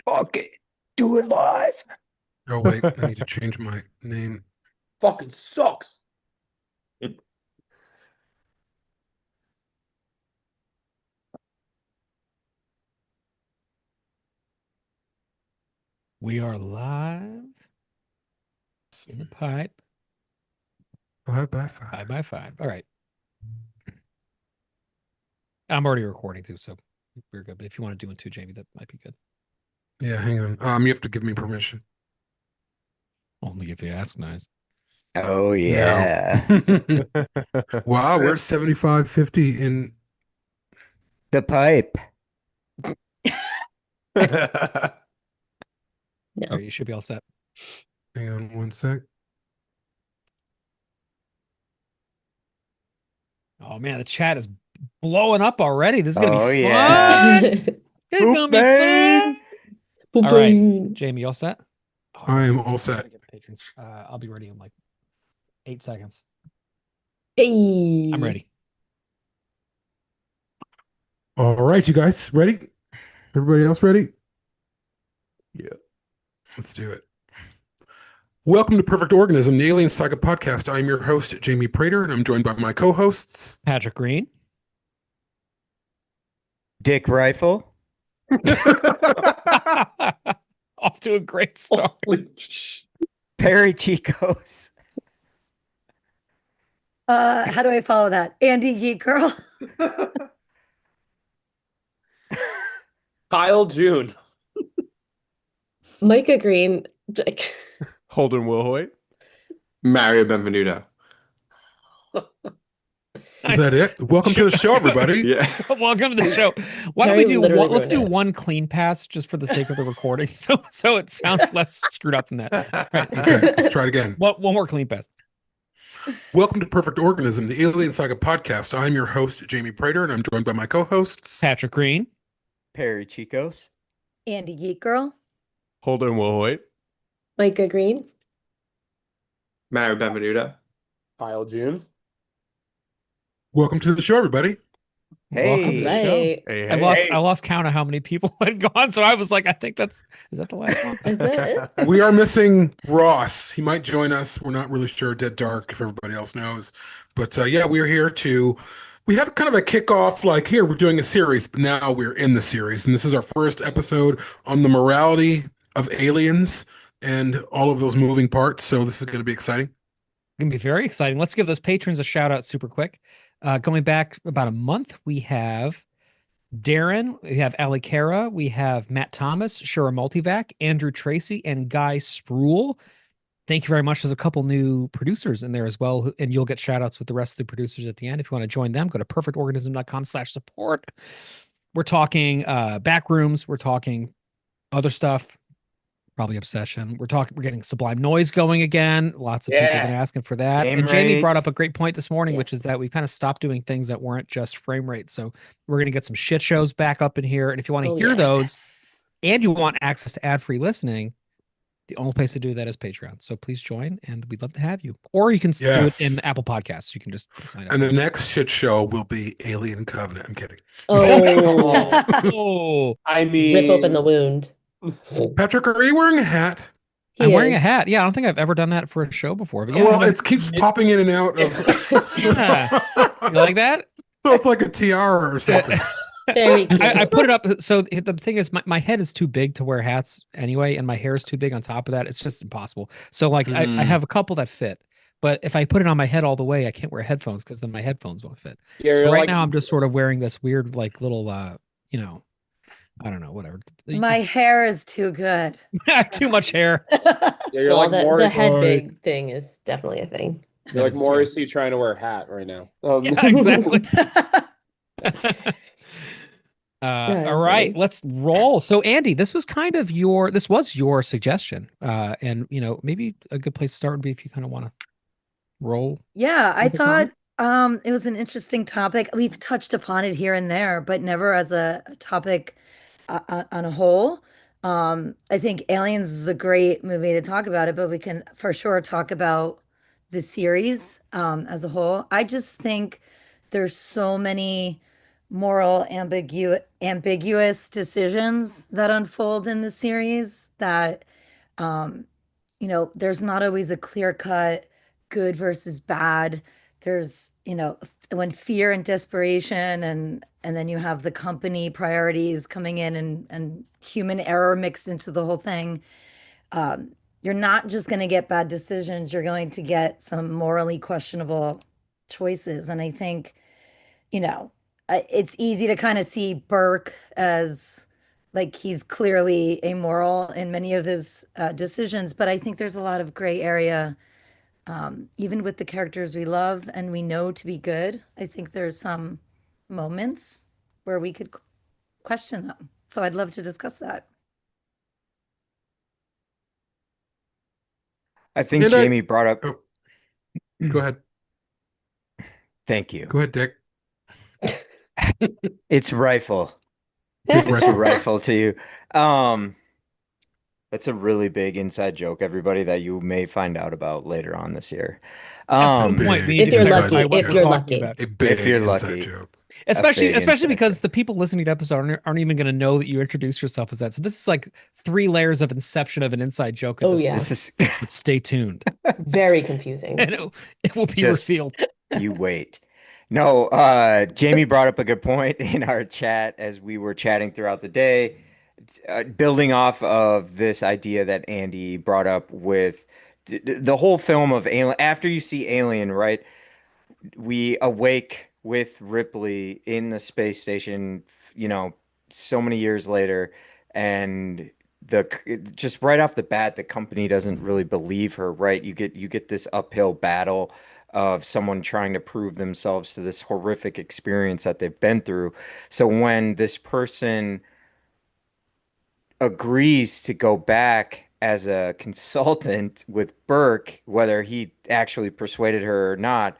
Fuck it. Do it live. Oh, wait. I need to change my name. Fucking sucks. We are live in the pipe. 5x5. 5x5. All right. I'm already recording too, so we're good. But if you want to do one too, Jamie, that might be good. Yeah, hang on. You have to give me permission. Only if you ask nice. Oh, yeah. Wow, we're 75-50 in. The pipe. All right, you should be all set. Hang on one sec. Oh man, the chat is blowing up already. This is gonna Oh, be yeah. fun. It's gonna be fun. All right, Jamie, you all set? Oh, I am all set. gotta get patrons. I'll be ready in like 8 seconds. Hey, I'm ready. All right, you guys ready? Everybody else ready? Yeah. Let's do it. Welcome to Perfect Organism, the Alien Saga podcast. I'm your host, Jamie Prater, and I'm joined by my co-hosts. Patrick Green. Dick Rifle. Off to a great start. Perry Chicos. how do I follow that? Andy Geek Girl. Kyle June. Micah Green. Like, Holden Wilhoit. Mario Benvenuto. Is that it? Welcome to the show, everybody. Yeah. Welcome to the show. Why don't we Harry do literally one, let's wrote do it. one clean pass just for the sake of the recording, so it sounds less screwed up than that. All right. Okay, let's try it again. One more clean pass. Welcome to Perfect Organism, the Alien Saga podcast. I'm your host, Jamie Prater, and I'm joined by my co-hosts. Patrick Green. Perry Chicos. Andy Geek Girl. Holden Wilhoit. Micah Green. Mario Benvenuto. Kyle June. Welcome to the show, everybody. Welcome to the Hey. show. Right. Hey, I lost count of how many people had gone, so I was like, I think is that the last one? Is that it? We are missing Ross. He might join us. We're not really sure. Dead Dark, if everybody else knows. But yeah, we are here we had kind of a kickoff, like, here, we're doing a series, but now we're in the series. And this is our first episode on the morality of aliens and all of those moving parts. So this is going to be exciting. Gonna be very exciting. Let's give those patrons a shout out super quick. Going back about a month, we have Darren, we have Ali Cara, we have Matt Thomas, Shura Multivac, Andrew Tracy, and Guy Spruill. Thank you very much. There's a couple new producers in there as well, and you'll get shout outs with the rest of the producers at the end. If you want to join them, go to perfectorganism.com/support. We're talking back rooms, we're talking other stuff. Probably Obsession. We're getting Sublime Noise going again. Lots of people have been asking for that. Game And Jamie rate. brought up a great point this morning, Yeah. which is that we kind of stopped doing things that weren't just frame rate. So we're going to get some shit shows back up in here. And if you want to hear those and you want access to ad-free listening, the only place to do that is Patreon. So please join, and we'd love to have you. Or you can do Yes. it in Apple Podcasts. You can just sign up. And the next shit show will be Alien Covenant. I'm kidding. Oh, Oh, I mean, rip open the wound. Patrick, are you wearing a hat? I'm wearing a is. hat. Yeah, I don't think I've ever done that for a show before. But yeah, Well, I it keeps popping in and out of. Yeah. You like that? So it's like a tiara or something. Very cute. I put it up. So the thing is, my head is too big to wear hats anyway, and my hair is too big on top of that. It's just impossible. So like, I Mm. have a couple that fit, but if I put it on my head all the way, I can't wear headphones because then my headphones won't fit. yeah, So you're right like- now, I'm just sort of wearing this weird, like little, I don't know, whatever. My hair is too good. Too much hair. yeah, you're Well, like the head Right. big thing is definitely a thing. You're like That is Morrissey trying to wear a hat right now. Yeah, exactly. Yeah, All right, funny. let's roll. So Andy, this was your suggestion. And maybe a good place to start would be if you kind of want to roll. Yeah, I With the song? thought it was an interesting topic. We've touched upon it here and there, but never as a topic on a whole. I think Aliens is a great movie to talk about it, but we can for sure talk about the series as a whole. I just think there's so many moral ambiguous decisions that unfold in the series that um there's not always a clear cut good versus bad. There's, when fear and desperation and then you have the company priorities coming in and human error mixed into the whole thing. You're not just going to get bad decisions, you're going to get some morally questionable choices. And I think, it's easy to kind of see Burke as like he's clearly amoral in many of his decisions, but I think there's a lot of gray area, even with the characters we love and we know to be good. I think there's some moments where we could question them. So I'd love to discuss that. I think And Jamie brought up. oh, go ahead. Thank you. Go ahead, Dick. It's rifle. Dick It's a Rifle. rifle to you. Um, that's a really big inside joke, everybody, that you may find out about later on this year. At some Um, point, we If need to you're clarify lucky, what if we're you're talking lucky. about. A big you're inside lucky. joke. Especially big inside because joke. the people listening to the episode aren't even going to know that you introduced yourself as that. So this is like 3 layers of inception of an inside joke. At Oh, this yeah. point. this is Stay tuned, Very confusing. and it will be Just- revealed. you wait. No, Jamie brought up a good point in our chat as we were chatting throughout the day, building off of this idea that Andy brought up with the whole film of Alien. After you see Alien, right? We awake with Ripley in the space station, so many years later, and just right off the bat, the company doesn't really believe her, right? You get this uphill battle of someone trying to prove themselves to this horrific experience that they've been through. So when this person agrees to go back as a consultant with Burke, whether he actually persuaded her or not,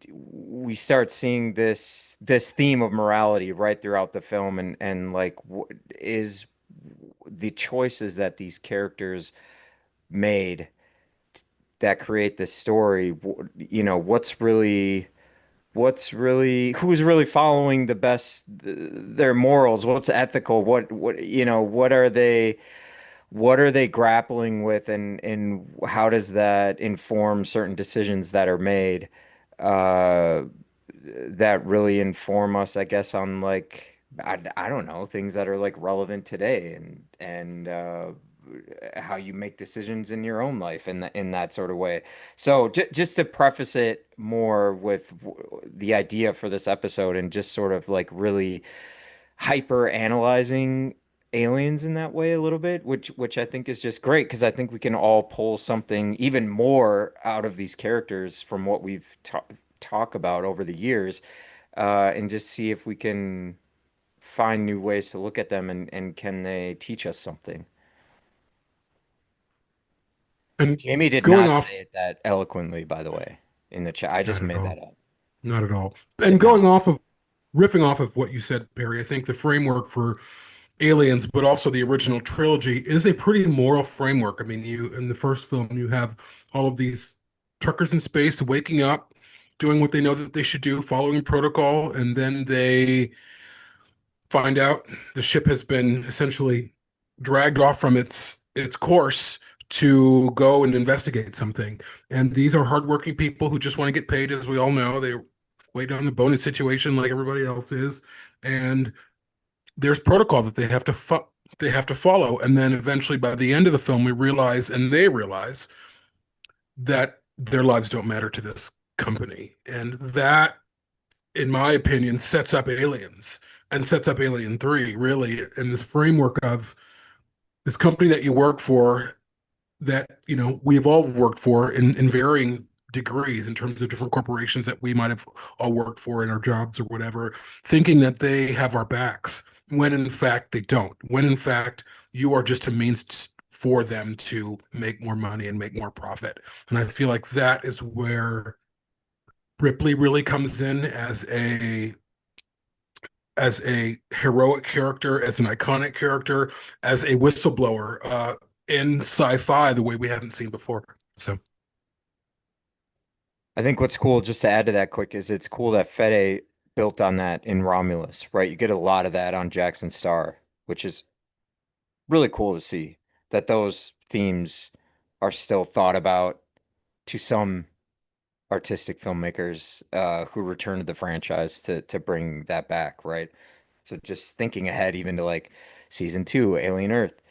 we start seeing this theme of morality right throughout the film, and like what is the choices that these characters made that create this story. Who's really following the best their morals, what's ethical, what are they grappling with, and how does that inform certain decisions that are made, uh, that really inform us, I guess, on like I don't know, things that are like relevant today, and how you make decisions in your own life in that sort of way. So just to preface it more with the idea for this episode, and just sort of like really hyper analyzing aliens in that way a little bit, which I think is just great, because I think we can all pull something even more out of these characters from what we've talk about over the years, and just see if we can find new ways to look at them, and can they teach us something. And Jamie did going not off, say it that eloquently, by the way, in the chat. I just Not at made all. that up. not at all. Did And going not. riffing off of what you said, Perry, I think the framework for Aliens, but also the original trilogy, is a pretty moral framework. I mean, in the first film, you have all of these truckers in space waking up, doing what they know that they should do, following protocol, and then they find out the ship has been essentially dragged off from its course to go and investigate something. And these are hardworking people who just want to get paid, as we all know. They wait on the bonus situation like everybody else is, and there's protocol that they have to follow. And then eventually, by the end of the film, they realize that their lives don't matter to this company, and that, in my opinion, sets up Aliens and sets up Alien 3, really, in this framework of this company that you work for, that, we've all worked for in varying degrees in terms of different corporations that we might have all worked for in our jobs or whatever, thinking that they have our backs, when in fact they don't. When in fact you are just a means for them to make more money and make more profit. And I feel like that is where Ripley really comes in as a heroic character, as an iconic character, as a whistleblower in sci-fi, the way we haven't seen before. So I think what's cool, just to add to that quick, is it's cool that Fede built on that in Romulus, right? You get a lot of that on Jackson Star, which is really cool to see that those themes are still thought about to some artistic filmmakers who return to the franchise to bring that back, right? So just thinking ahead even to like season 2, Alien Earth,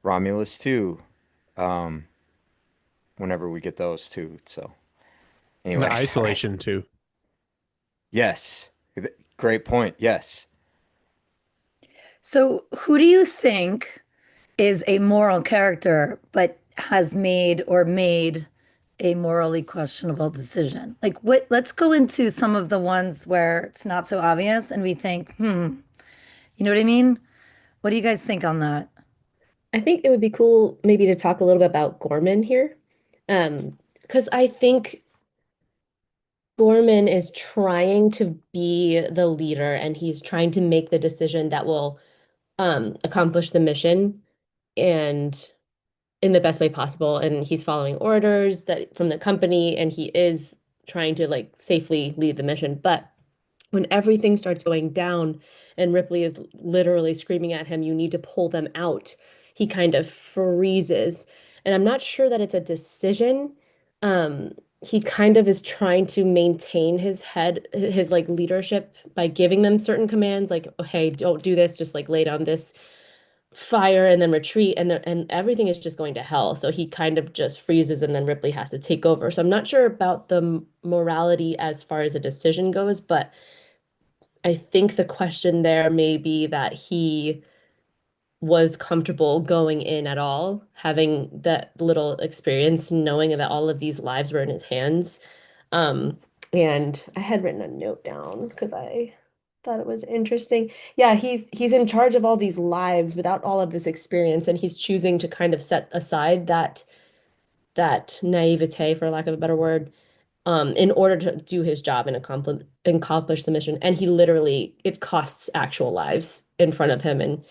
Romulus 2, um, whenever we get those two. So And anyway, sorry. isolation too. Yes. Great point. Yes. So, who do you think is a moral character but has made a morally questionable decision? Like what, let's go into some of the ones where it's not so obvious and we think, you know what I mean? What do you guys think on that? I think it would be cool maybe to talk a little bit about Gorman here. Because I think Gorman is trying to be the leader and he's trying to make the decision that will accomplish the mission and in the best way possible. And he's following orders that from the company and he is trying to like safely lead the mission. But when everything starts going down and Ripley is literally screaming at him, you need to pull them out, he kind of freezes. And I'm not sure that it's a decision. He kind of is trying to maintain his like leadership by giving them certain commands, like, oh, hey, don't do this, just like lay down this fire and then retreat and everything is just going to hell. So he kind of just freezes and then Ripley has to take over. So I'm not sure about the morality as far as a decision goes, but I think the question there may be that he was comfortable going in at all, having that little experience, knowing that all of these lives were in his hands. Um, and I had written a note down because I thought it was interesting. Yeah, he's in charge of all these lives without all of this experience, and he's choosing to kind of set aside that naivete, for lack of a better word, in order to do his job and accomplish the mission. And he literally, it costs actual lives in front of him. And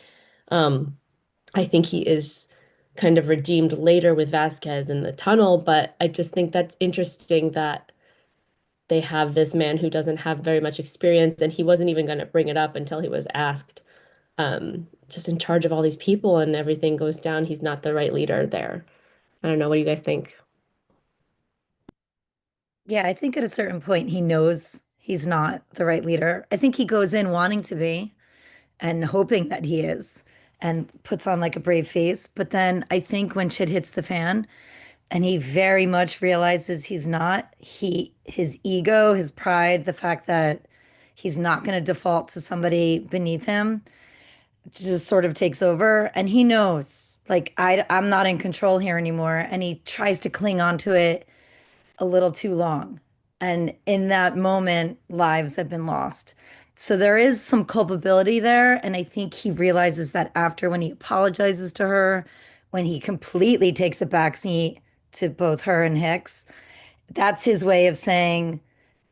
I think he is kind of redeemed later with Vasquez in the tunnel, but I just think that's interesting that they have this man who doesn't have very much experience, and he wasn't even going to bring it up until he was asked, just in charge of all these people and everything goes down. He's not the right leader there. I don't know. What do you guys think? Yeah, I think at a certain point he knows he's not the right leader. I think he goes in wanting to be and hoping that he is and puts on like a brave face. But then I think when shit hits the fan and he very much realizes he's not, his ego, his pride, the fact that he's not going to default to somebody beneath him just sort of takes over and he knows like I'm not in control here anymore and he tries to cling on to it a little too long. And in that moment, lives have been lost. So there is some culpability there. And I think he realizes that after when he apologizes to her, when he completely takes a backseat to both her and Hicks, that's his way of saying,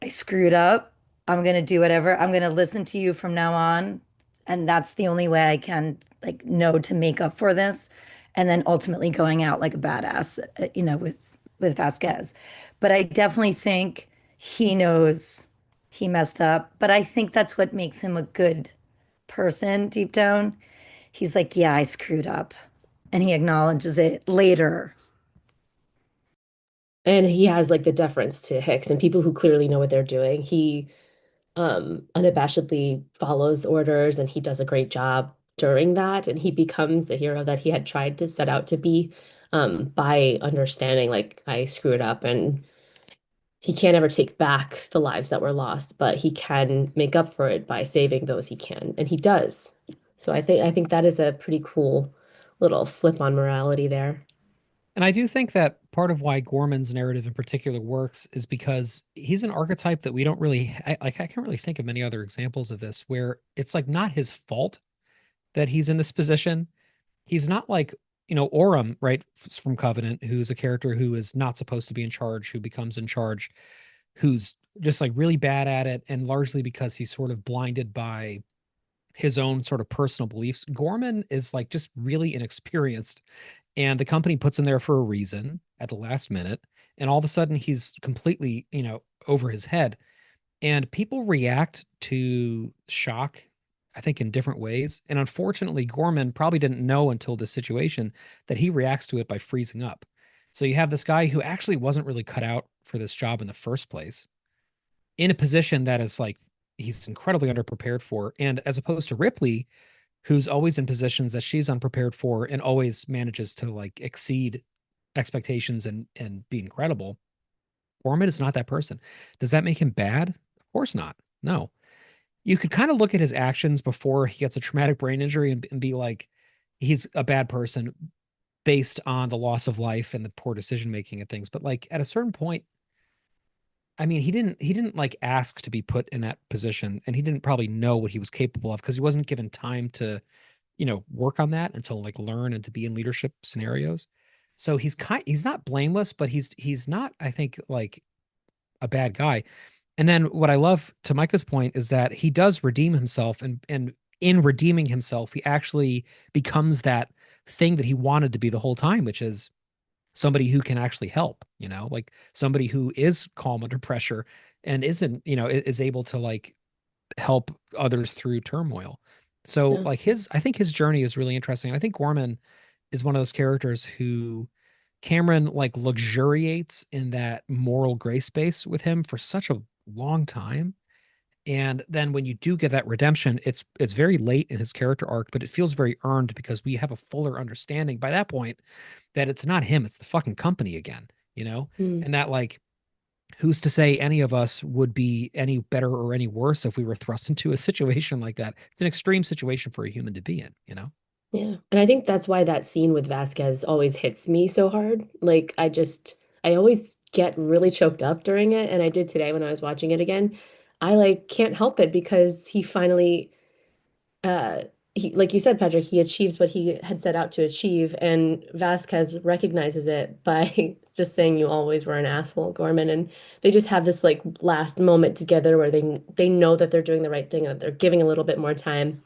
I screwed up. I'm going to do whatever. I'm going to listen to you from now on. And that's the only way I can like know to make up for this. And then ultimately going out like a badass, with Vasquez. But I definitely think he knows he messed up. But I think that's what makes him a good person deep down. He's like, yeah, I screwed up. And he acknowledges it later. And he has like the deference to Hicks and people who clearly know what they're doing. He unabashedly follows orders and he does a great job during that. And he becomes the hero that he had tried to set out to be by understanding like I screwed up and he can't ever take back the lives that were lost, but he can make up for it by saving those he can. And he does. So I think that is a pretty cool little flip on morality there. And I do think that part of why Gorman's narrative in particular works is because he's an archetype that we don't really, I can't really think of many other examples of this where it's like not his fault that he's in this position. He's not like, Orem, right, from Covenant, who's a character who is not supposed to be in charge, who becomes in charge, who's just like really bad at it, and largely because he's sort of blinded by his own sort of personal beliefs. Gorman is like just really inexperienced, and the company puts him there for a reason at the last minute, and all of a sudden he's completely, over his head. And people react to shock, I think, in different ways. And unfortunately, Gorman probably didn't know until this situation that he reacts to it by freezing up. So you have this guy who actually wasn't really cut out for this job in the first place, in a position that is like he's incredibly underprepared for. And as opposed to Ripley, who's always in positions that she's unprepared for and always manages to like exceed expectations and be incredible. Gorman is not that person. Does that make him bad? Of course not. No. You could kind of look at his actions before he gets a traumatic brain injury and be like, he's a bad person based on the loss of life and the poor decision making and things. But like at a certain point, I mean, he didn't like ask to be put in that position, and he didn't probably know what he was capable of because he wasn't given time to, work on that until like learn and to be in leadership scenarios. So he's not blameless, but he's not, I think, like a bad guy. And then what I love, to Micah's point, is that he does redeem himself, and in redeeming himself, he actually becomes that thing that he wanted to be the whole time, which is somebody who can actually help, like somebody who is calm under pressure and isn't, is able to like help others through turmoil. So Yeah. like I think his journey is really interesting. I think Gorman is one of those characters who Cameron like luxuriates in that moral gray space with him for such a long time. And then when you do get that redemption, it's very late in his character arc, but it feels very earned because we have a fuller understanding by that point that it's not him, it's the fucking company again, Mm. And that like who's to say any of us would be any better or any worse if we were thrust into a situation like that? It's an extreme situation for a human to be in. Yeah. And I think that's why that scene with Vasquez always hits me so hard. Like I always get really choked up during it. And I did today when I was watching it again. I like can't help it because he finally uh he, like you said, Patrick, he achieves what he had set out to achieve, and Vasquez recognizes it by just saying you always were an asshole, Gorman. And they just have this like last moment together where they know that they're doing the right thing and that they're giving a little bit more time.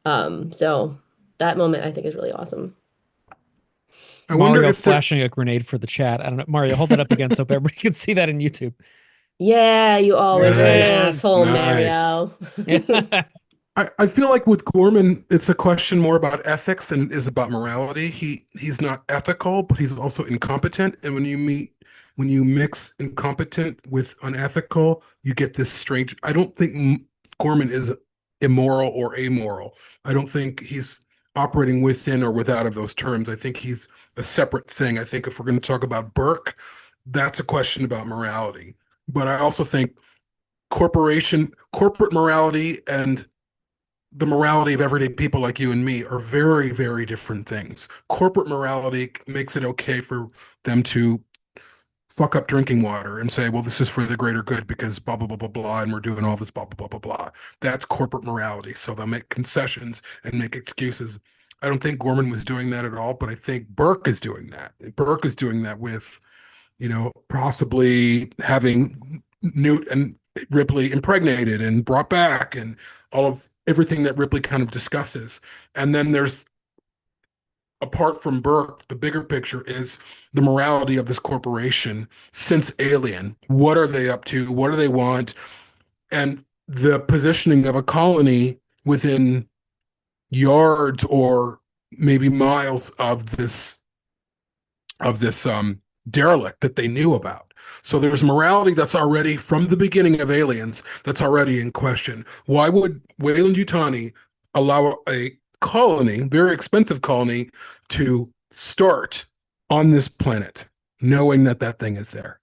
So that moment I think is really awesome. I wonder Mario if there. flashing a grenade for the chat. I don't know. Mario, hold that up again so everybody can see that in YouTube. Yeah, you always were an Nice, asshole, nice. Mario. Yeah. I feel like with Gorman, it's a question more about ethics than it is about morality. He's not ethical, but he's also incompetent. And when you mix incompetent with unethical, you get this strange. I don't think Gorman is immoral or amoral. I don't think he's operating within or without of those terms. I think he's a separate thing. I think if we're going to talk about Burke, that's a question about morality. But I also think corporate morality and the morality of everyday people like you and me are very, very different things. Corporate morality makes it okay for them to fuck up drinking water and say, well, this is for the greater good because blah, blah, blah, blah, blah, and we're doing all this blah, blah, blah, blah, blah. That's corporate morality. So they'll make concessions and make excuses. I don't think Gorman was doing that at all, but I think Burke is doing that. Burke is doing that with, possibly having Newt and Ripley impregnated and brought back and all of everything that Ripley kind of discusses. And then there's, apart from Burke, the bigger picture is the morality of this corporation since Alien. What are they up to? What do they want? And the positioning of a colony within yards or maybe miles of this derelict that they knew about. So there's morality that's already from the beginning of Aliens that's already in question. Why would Weyland-Yutani allow a colony, very expensive colony, to start on this planet, knowing that that thing is there?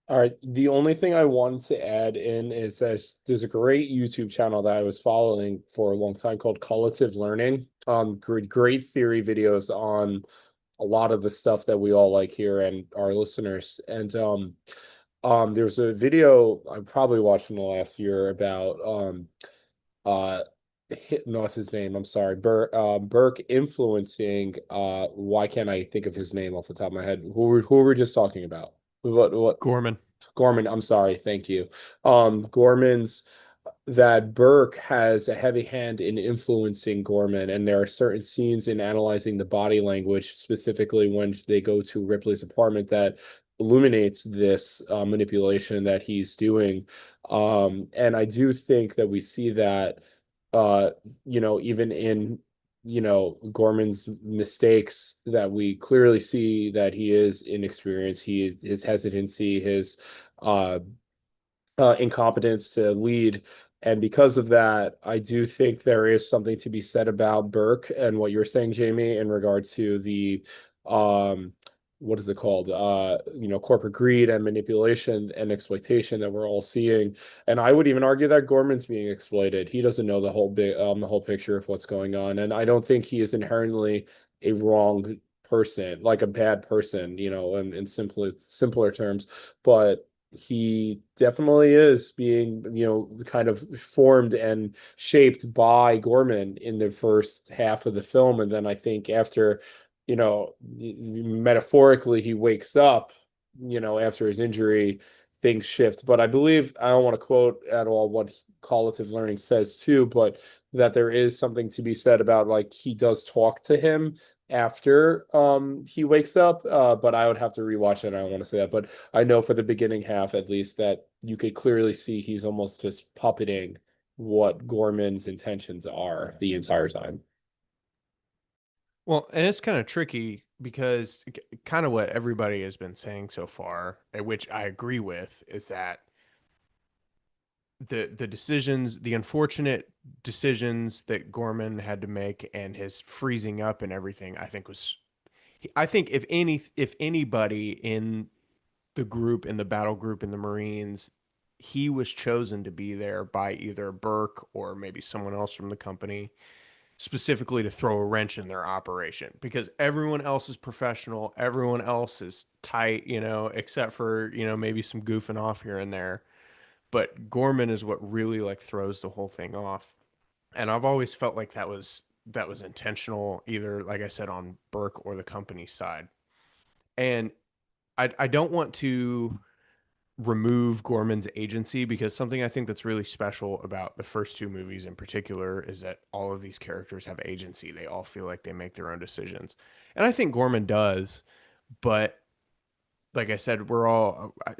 All right. The only thing I wanted to add in is that there's a great YouTube channel that I was following for a long time called Collative Learning. Great theory videos on a lot of the stuff that we all like here and our listeners. And there's a video I probably watched in the last year about no, what's his name? I'm sorry, Burke influencing. Why can't I think of his name off the top of my head? Who were we just talking about? What? Gorman. Gorman, I'm sorry, thank you. Gorman's that Burke has a heavy hand in influencing Gorman, and there are certain scenes in analyzing the body language, specifically when they go to Ripley's apartment, that illuminates this manipulation that he's doing. And I do think that we see that, even in, Gorman's mistakes, that we clearly see that he is inexperienced, his hesitancy, his uh, incompetence to lead. And because of that, I do think there is something to be said about Burke and what you're saying, Jamie, in regard to the what is it called? Corporate greed and manipulation and exploitation that we're all seeing. And I would even argue that Gorman's being exploited. He doesn't know the whole picture of what's going on. And I don't think he is inherently a wrong person, like a bad person, in simpler terms. But he definitely is being, kind of formed and shaped by Gorman in the first half of the film. And then I think after, metaphorically, he wakes up, after his injury, things shift. But I believe, I don't want to quote at all what Cognitive Learning says too, but that there is something to be said about, like, he does talk to him after he wakes up, but I would have to rewatch it. I don't want to say that, but I know for the beginning half at least that you could clearly see he's almost just puppeting what Gorman's intentions are the entire time. Well, and it's kind of tricky because kind of what everybody has been saying so far, which I agree with, is that the unfortunate decisions that Gorman had to make and his freezing up and everything, I think if anybody in the group, in the battle group, in the Marines, he was chosen to be there by either Burke or maybe someone else from the company, specifically to throw a wrench in their operation, because everyone else is professional, everyone else is tight, except for, maybe some goofing off here and there. But Gorman is what really like throws the whole thing off. And I've always felt like that was intentional, either, like I said, on Burke or the company side. And I don't want to remove Gorman's agency, because something I think that's really special about the first two movies in particular is that all of these characters have agency. They all feel like they make their own decisions. And I think Gorman does, but like I said,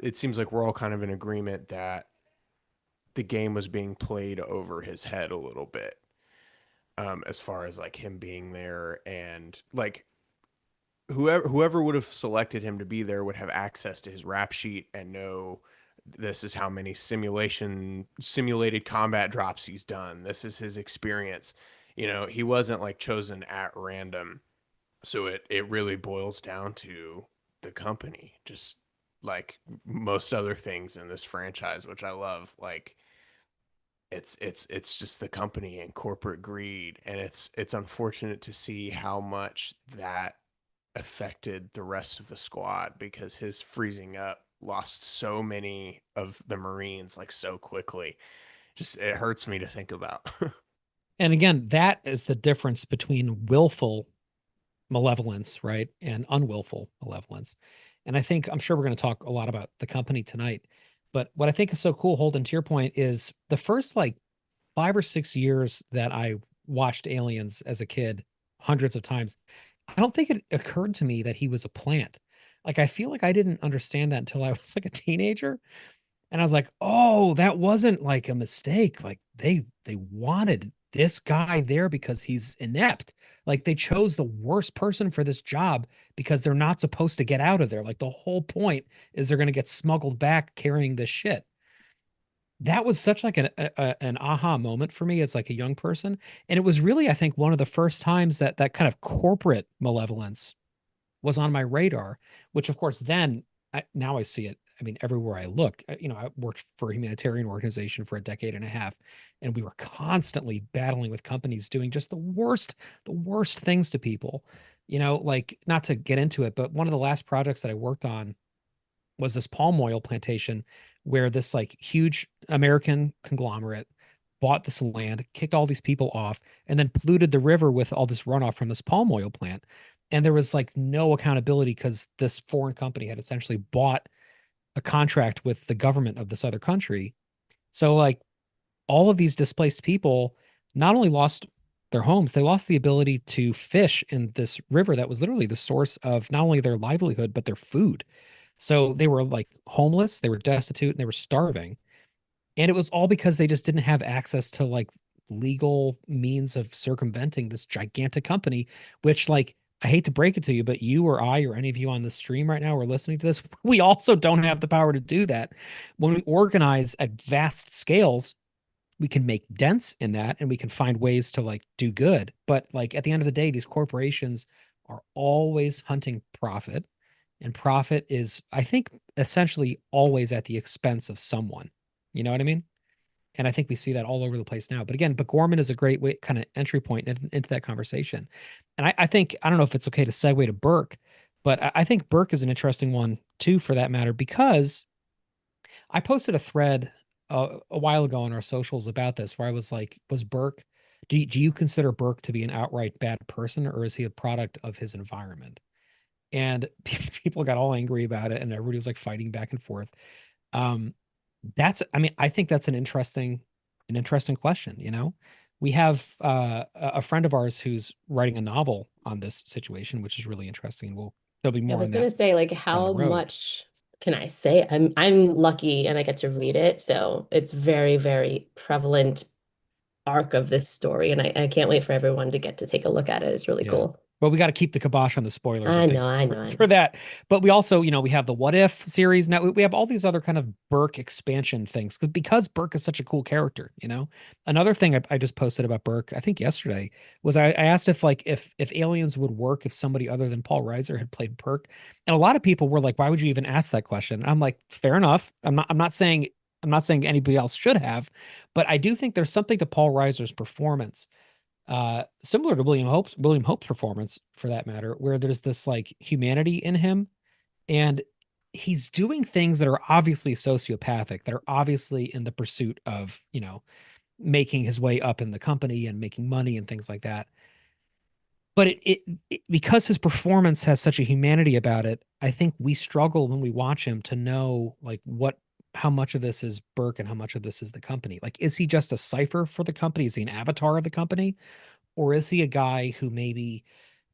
it seems like we're all kind of in agreement that the game was being played over his head a little bit, as far as like him being there, and like whoever would have selected him to be there would have access to his rap sheet and know this is how many simulated combat drops he's done. This is his experience. He wasn't like chosen at random. So it really boils down to the company, just like most other things in this franchise, which I love. Like it's just the company and corporate greed, and it's unfortunate to see how much that affected the rest of the squad, because his freezing up lost so many of the Marines like so quickly. Just it hurts me to think about. And again, that is the difference between willful malevolence, right, and unwillful malevolence. And I'm sure we're going to talk a lot about the company tonight. But what I think is so cool, Holden, to your point, is the first like 5 or 6 years that I watched Aliens as a kid, hundreds of times, I don't think it occurred to me that he was a plant. Like, I feel like I didn't understand that until I was like a teenager. And I was like, oh, that wasn't like a mistake. Like they wanted this guy there because he's inept. Like they chose the worst person for this job because they're not supposed to get out of there. Like the whole point is they're going to get smuggled back carrying this shit. That was such like an aha moment for me as like a young person. And it was really, I think, one of the first times that that kind of corporate malevolence was on my radar, which of course then now I see it. I mean, everywhere I look, I worked for a humanitarian organization for a decade and a half, and we were constantly battling with companies doing just the worst things to people. Like, not to get into it, but one of the last projects that I worked on was this palm oil plantation where this like huge American conglomerate bought this land, kicked all these people off, and then polluted the river with all this runoff from this palm oil plant. And there was like no accountability because this foreign company had essentially bought a contract with the government of this other country. So like all of these displaced people not only lost their homes, they lost the ability to fish in this river that was literally the source of not only their livelihood, but their food. So they were like homeless, they were destitute, and they were starving. And it was all because they just didn't have access to like legal means of circumventing this gigantic company, which, like, I hate to break it to you, but you or I or any of you on the stream right now or listening to this, we also don't have the power to do that. When we organize at vast scales, we can make dents in that and we can find ways to like do good. But like at the end of the day, these corporations are always hunting profit, and profit is, I think, essentially always at the expense of someone. You know what I mean? And I think we see that all over the place now. But again, but Gorman is a great way, kind of entry point into that conversation. And I think, I don't know if it's okay to segue to Burke, but I think Burke is an interesting one too, for that matter, because I posted a thread a while ago on our socials about this, where I was like, was Burke, do you consider Burke to be an outright bad person, or is he a product of his environment? And people got all angry about it, and everybody was like fighting back and forth. Um, I mean, I think that's an interesting question. We have a friend of ours who's writing a novel on this situation, which is really interesting. And there'll be I more was on gonna that say, like, down the how road. much can I say? I'm lucky and I get to read it, so it's very, very prevalent arc of this story, and I can't wait for everyone to get to take a look at it. It's really Yeah. cool. Well, we got to keep the kibosh on the spoilers, I I think, know, I know, for, I for know. that. But we also, we have the What If series now. We have all these other kind of Burke expansion things because Burke is such a cool character. Another thing I just posted about Burke, I think yesterday, was I asked if aliens would work if somebody other than Paul Reiser had played Burke, and a lot of people were like, "Why would you even ask that question?" And I'm like, "Fair enough. I'm not saying anybody else should have, but I do think there's something to Paul Reiser's performance, similar to William Hope's performance for that matter, where there's this like humanity in him, and he's doing things that are obviously sociopathic, that are obviously in the pursuit of, making his way up in the company and making money and things like that. But because his performance has such a humanity about it, I think we struggle when we watch him to know like how much of this is Burke and how much of this is the company. Like, is he just a cipher for the company? Is he an avatar of the company? Or is he a guy who maybe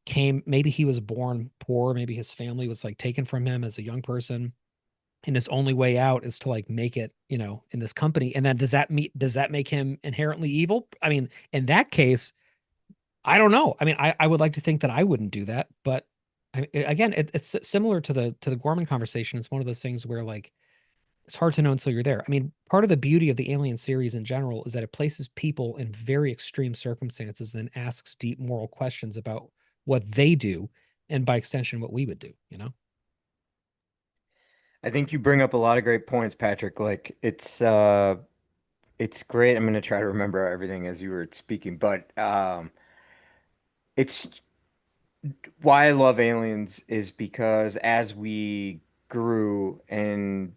he was born poor, maybe his family was like taken from him as a young person, and his only way out is to like make it, in this company? And then does that make him inherently evil? I mean, in that case, I don't know. I mean, I would like to think that I wouldn't do that, but again, it's similar to the Gorman conversation. It's one of those things where like it's hard to know until you're there. I mean, part of the beauty of the Alien series in general is that it places people in very extreme circumstances and asks deep moral questions about what they do, and by extension, what we would do. I think you bring up a lot of great points, Patrick. Like it's great. I'm gonna try to remember everything as you were speaking, but it's why I love Aliens is because as we grew and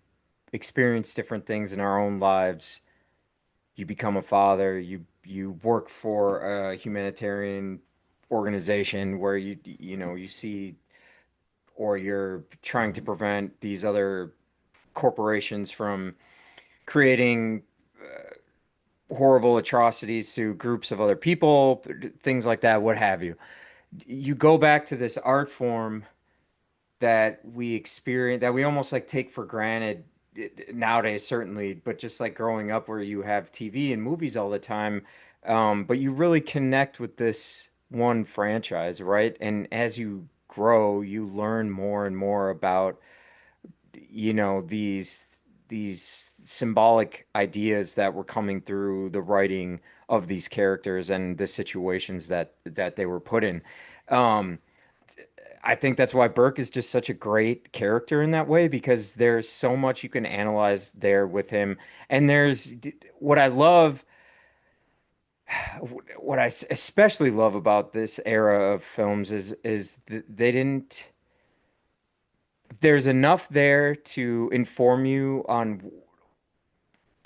experienced different things in our own lives, you become a father, you work for a humanitarian organization where you see, or you're trying to prevent these other corporations from creating horrible atrocities to groups of other people, things like that, what have you. You go back to this art form that we experience, that we almost like take for granted nowadays, certainly, but just like growing up where you have TV and movies all the time, but you really connect with this one franchise, right? And as you grow, you learn more and more about, these symbolic ideas that were coming through the writing of these characters and the situations that they were put in. Um, I think that's why Burke is just such a great character in that way, because there's so much you can analyze there with him. And what I love, what I especially love about this era of films is they didn't. There's enough there to inform you on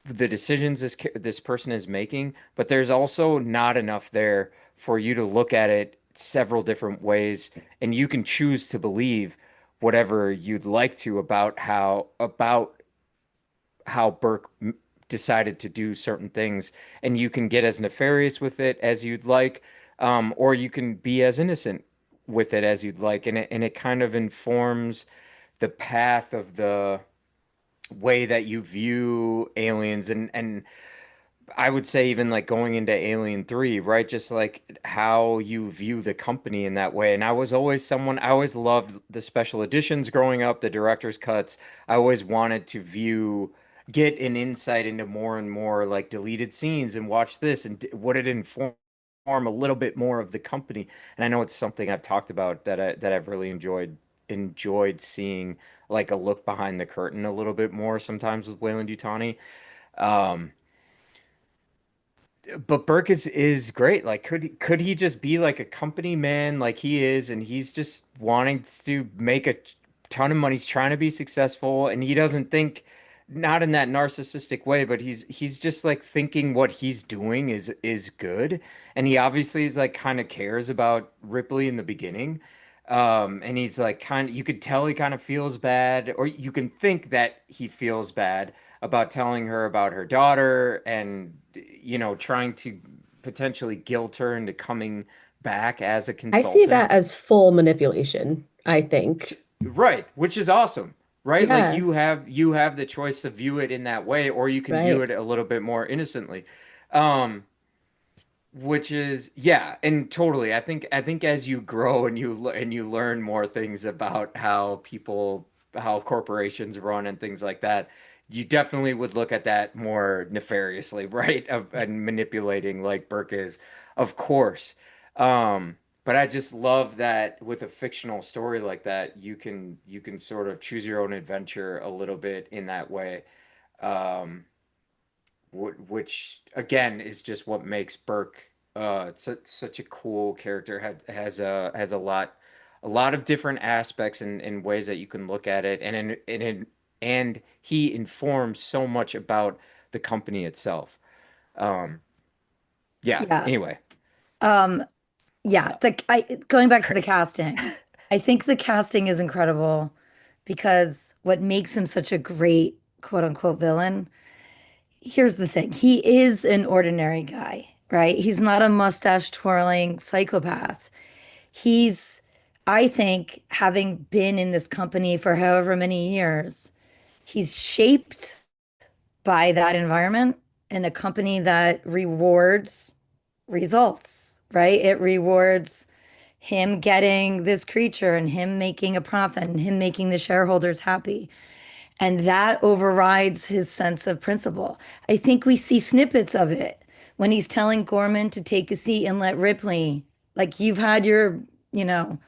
the decisions this person is making, but there's also not enough there for you to look at it several different ways, and you can choose to believe whatever you'd like to about how Burke decided to do certain things, and you can get as nefarious with it as you'd like, or you can be as innocent with it as you'd like, and it kind of informs the path of the way that you view aliens, and I would say even like going into Alien 3, right? Just like how you view the company in that way. And I was always someone, I always loved the special editions growing up, the director's cuts. I always wanted to get an insight into more and more like deleted scenes and watch this and would it inform a little bit more of the company. And I know it's something I've talked about that I've really enjoyed seeing like a look behind the curtain a little bit more sometimes with Weyland-Yutani. Um, but Burke is great. Like, could he just be like a company man like he is, and he's just wanting to make a ton of money. He's trying to be successful, and he doesn't think, not in that narcissistic way, but he's just like thinking what he's doing is good, and he obviously is like kind of cares about Ripley in the beginning. And he's like you could tell he kind of feels bad, or you can think that he feels bad about telling her about her daughter and trying to potentially guilt her into coming back as a I see that consultant. as full manipulation, I think. Right, which is awesome, right? Like Yeah, you have the choice to view it in that way, or you can view right. it a little bit more innocently. Um, which is, yeah, and totally. I think as you grow and you learn more things about how corporations run and things like that, you definitely would look at that more nefariously, right? And manipulating like Burke is, of course. But I just love that with a fictional story like that, you can sort of choose your own adventure a little bit in that way. Um, which again is just what makes Burke such a cool character. Has a lot of different aspects and ways that you can look at it, and he informs so much about the company itself. Um, yeah. Yeah. Anyway, Um, yeah, so going back to the great. casting, I think the casting is incredible because what makes him such a great quote unquote villain, here's the thing. He is an ordinary guy, right? He's not a mustache twirling psychopath. He's, I think, having been in this company for however many years, he's shaped by that environment in a company that rewards results, right? It rewards him getting this creature and him making a profit and him making the shareholders happy. And that overrides his sense of principle. I think we see snippets of it when he's telling Gorman to take a seat and let Ripley, like, you know,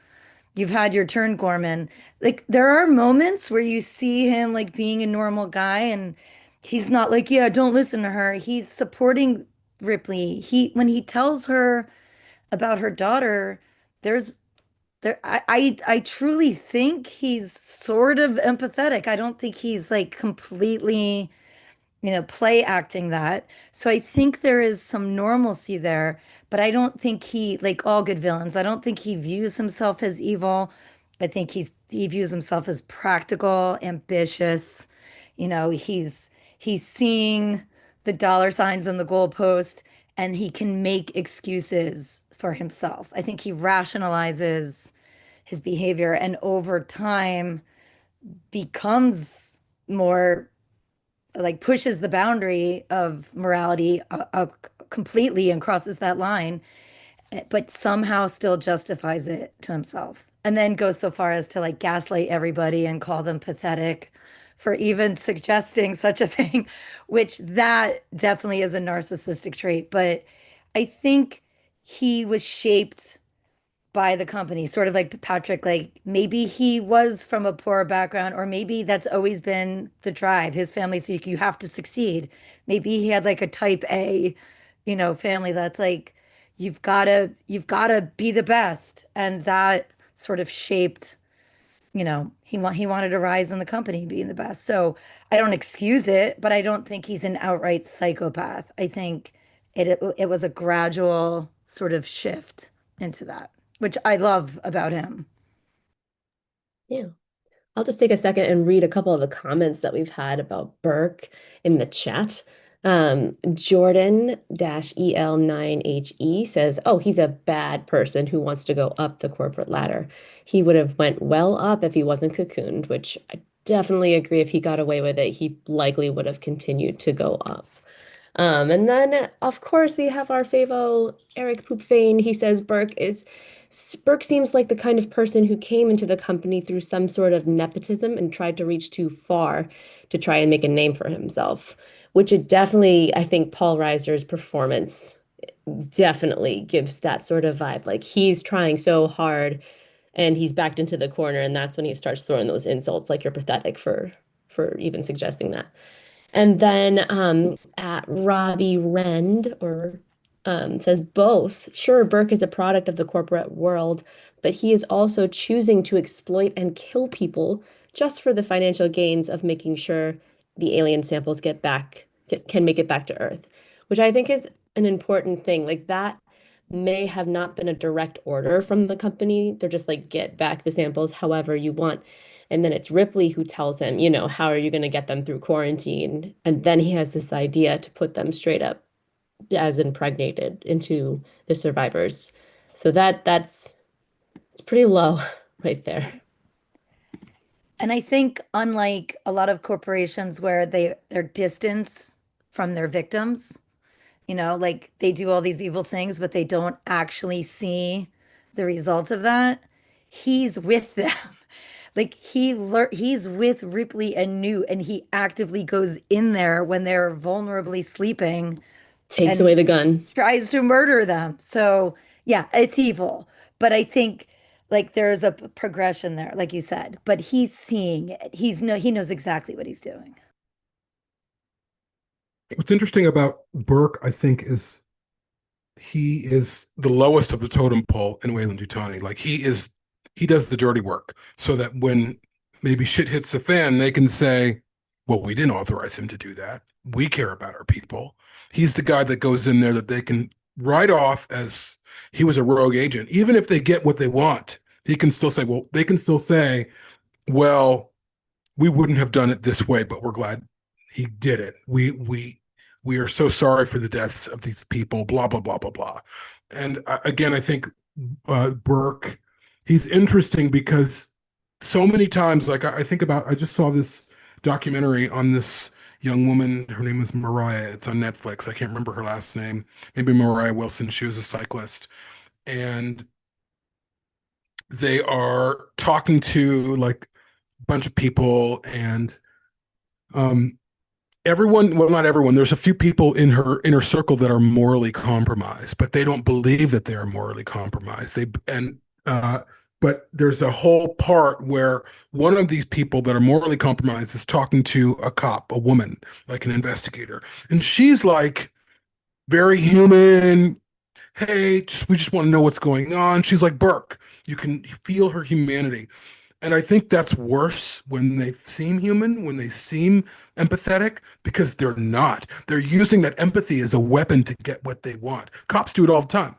you've had your turn, Gorman. Like, there are moments where you see him like being a normal guy and he's not like, yeah, don't listen to her. He's supporting Ripley. When he tells her about her daughter, there's I truly think he's sort of empathetic. I don't think he's like completely, play acting that. So I think there is some normalcy there, but I don't think like all good villains, I don't think he views himself as evil. I think he views himself as practical, ambitious. He's seeing the dollar signs on the goalpost and he can make excuses for himself. I think he rationalizes his behavior and over time becomes more like pushes the boundary of morality completely and crosses that line, but somehow still justifies it to himself. And then goes so far as to like gaslight everybody and call them pathetic for even suggesting such a thing, which that definitely is a narcissistic trait. But I think he was shaped by the company, sort of like Patrick, like maybe he was from a poor background, or maybe that's always been the drive. His family, so you have to succeed. Maybe he had like a type A, family that's like, you've gotta be the best. And that sort of shaped, he wanted to rise in the company being the best. So I don't excuse it, but I don't think he's an outright psychopath. I think it was a gradual sort of shift into that, which I love about him. Yeah. I'll just take a second and read a couple of the comments that we've had about Burke in the chat. Jordan-EL9HE says, "Oh, he's a bad person who wants to go up the corporate ladder. He would have went well up if he wasn't cocooned," which I definitely agree. If he got away with it, he likely would have continued to go up. And then, of course, we have our favo, Eric Poopfane. He says Burke seems like the kind of person who came into the company through some sort of nepotism and tried to reach too far to try and make a name for himself, which it definitely, I think Paul Reiser's performance definitely gives that sort of vibe. Like he's trying so hard and he's backed into the corner, and that's when he starts throwing those insults like you're pathetic for even suggesting that. And then at Robbie Rend says both. Sure, Burke is a product of the corporate world, but he is also choosing to exploit and kill people just for the financial gains of making sure the alien samples can make it back to Earth, which I think is an important thing. Like that may have not been a direct order from the company. They're just like, get back the samples however you want. And then it's Ripley who tells him, how are you going to get them through quarantine? And then he has this idea to put them straight up as impregnated into the survivors. So it's pretty low right there. And I think unlike a lot of corporations where they're distance from their victims, like they do all these evil things, but they don't actually see the results of that. He's with them. Like he's with Ripley and Newt, and he actively goes in there when they're vulnerably sleeping, Takes and away the gun. tries to murder them. So yeah, it's evil. But I think like there's a progression there, like you said. But he's seeing it. He knows exactly what he's doing. What's interesting about Burke, I think, is he is the lowest of the totem pole in Weyland-Yutani. Like he does the dirty work so that when maybe shit hits the fan, they can say, well, we didn't authorize him to do that. We care about our people. He's the guy that goes in there that they can write off as he was a rogue agent. Even if they get what they want, they can still say, well, we wouldn't have done it this way, but we're glad he did it. We are so sorry for the deaths of these people, blah, blah, blah, blah, blah. And again, I think Burke, he's interesting because so many times, like I think about, I just saw this documentary on this young woman. Her name is Mariah. It's on Netflix. I can't remember her last name. Maybe Mariah Wilson. She was a cyclist. And they are talking to like a bunch of people, and everyone, well, not everyone, there's a few people in her inner circle that are morally compromised, but they don't believe that they are morally compromised. But there's a whole part where one of these people that are morally compromised is talking to a cop, a woman, like an investigator. And she's like very human. Hey, we just want to know what's going on. She's like Burke. You can feel her humanity. And I think that's worse when they seem human, when they seem empathetic, because they're not. They're using that empathy as a weapon to get what they want. Cops do it all the time,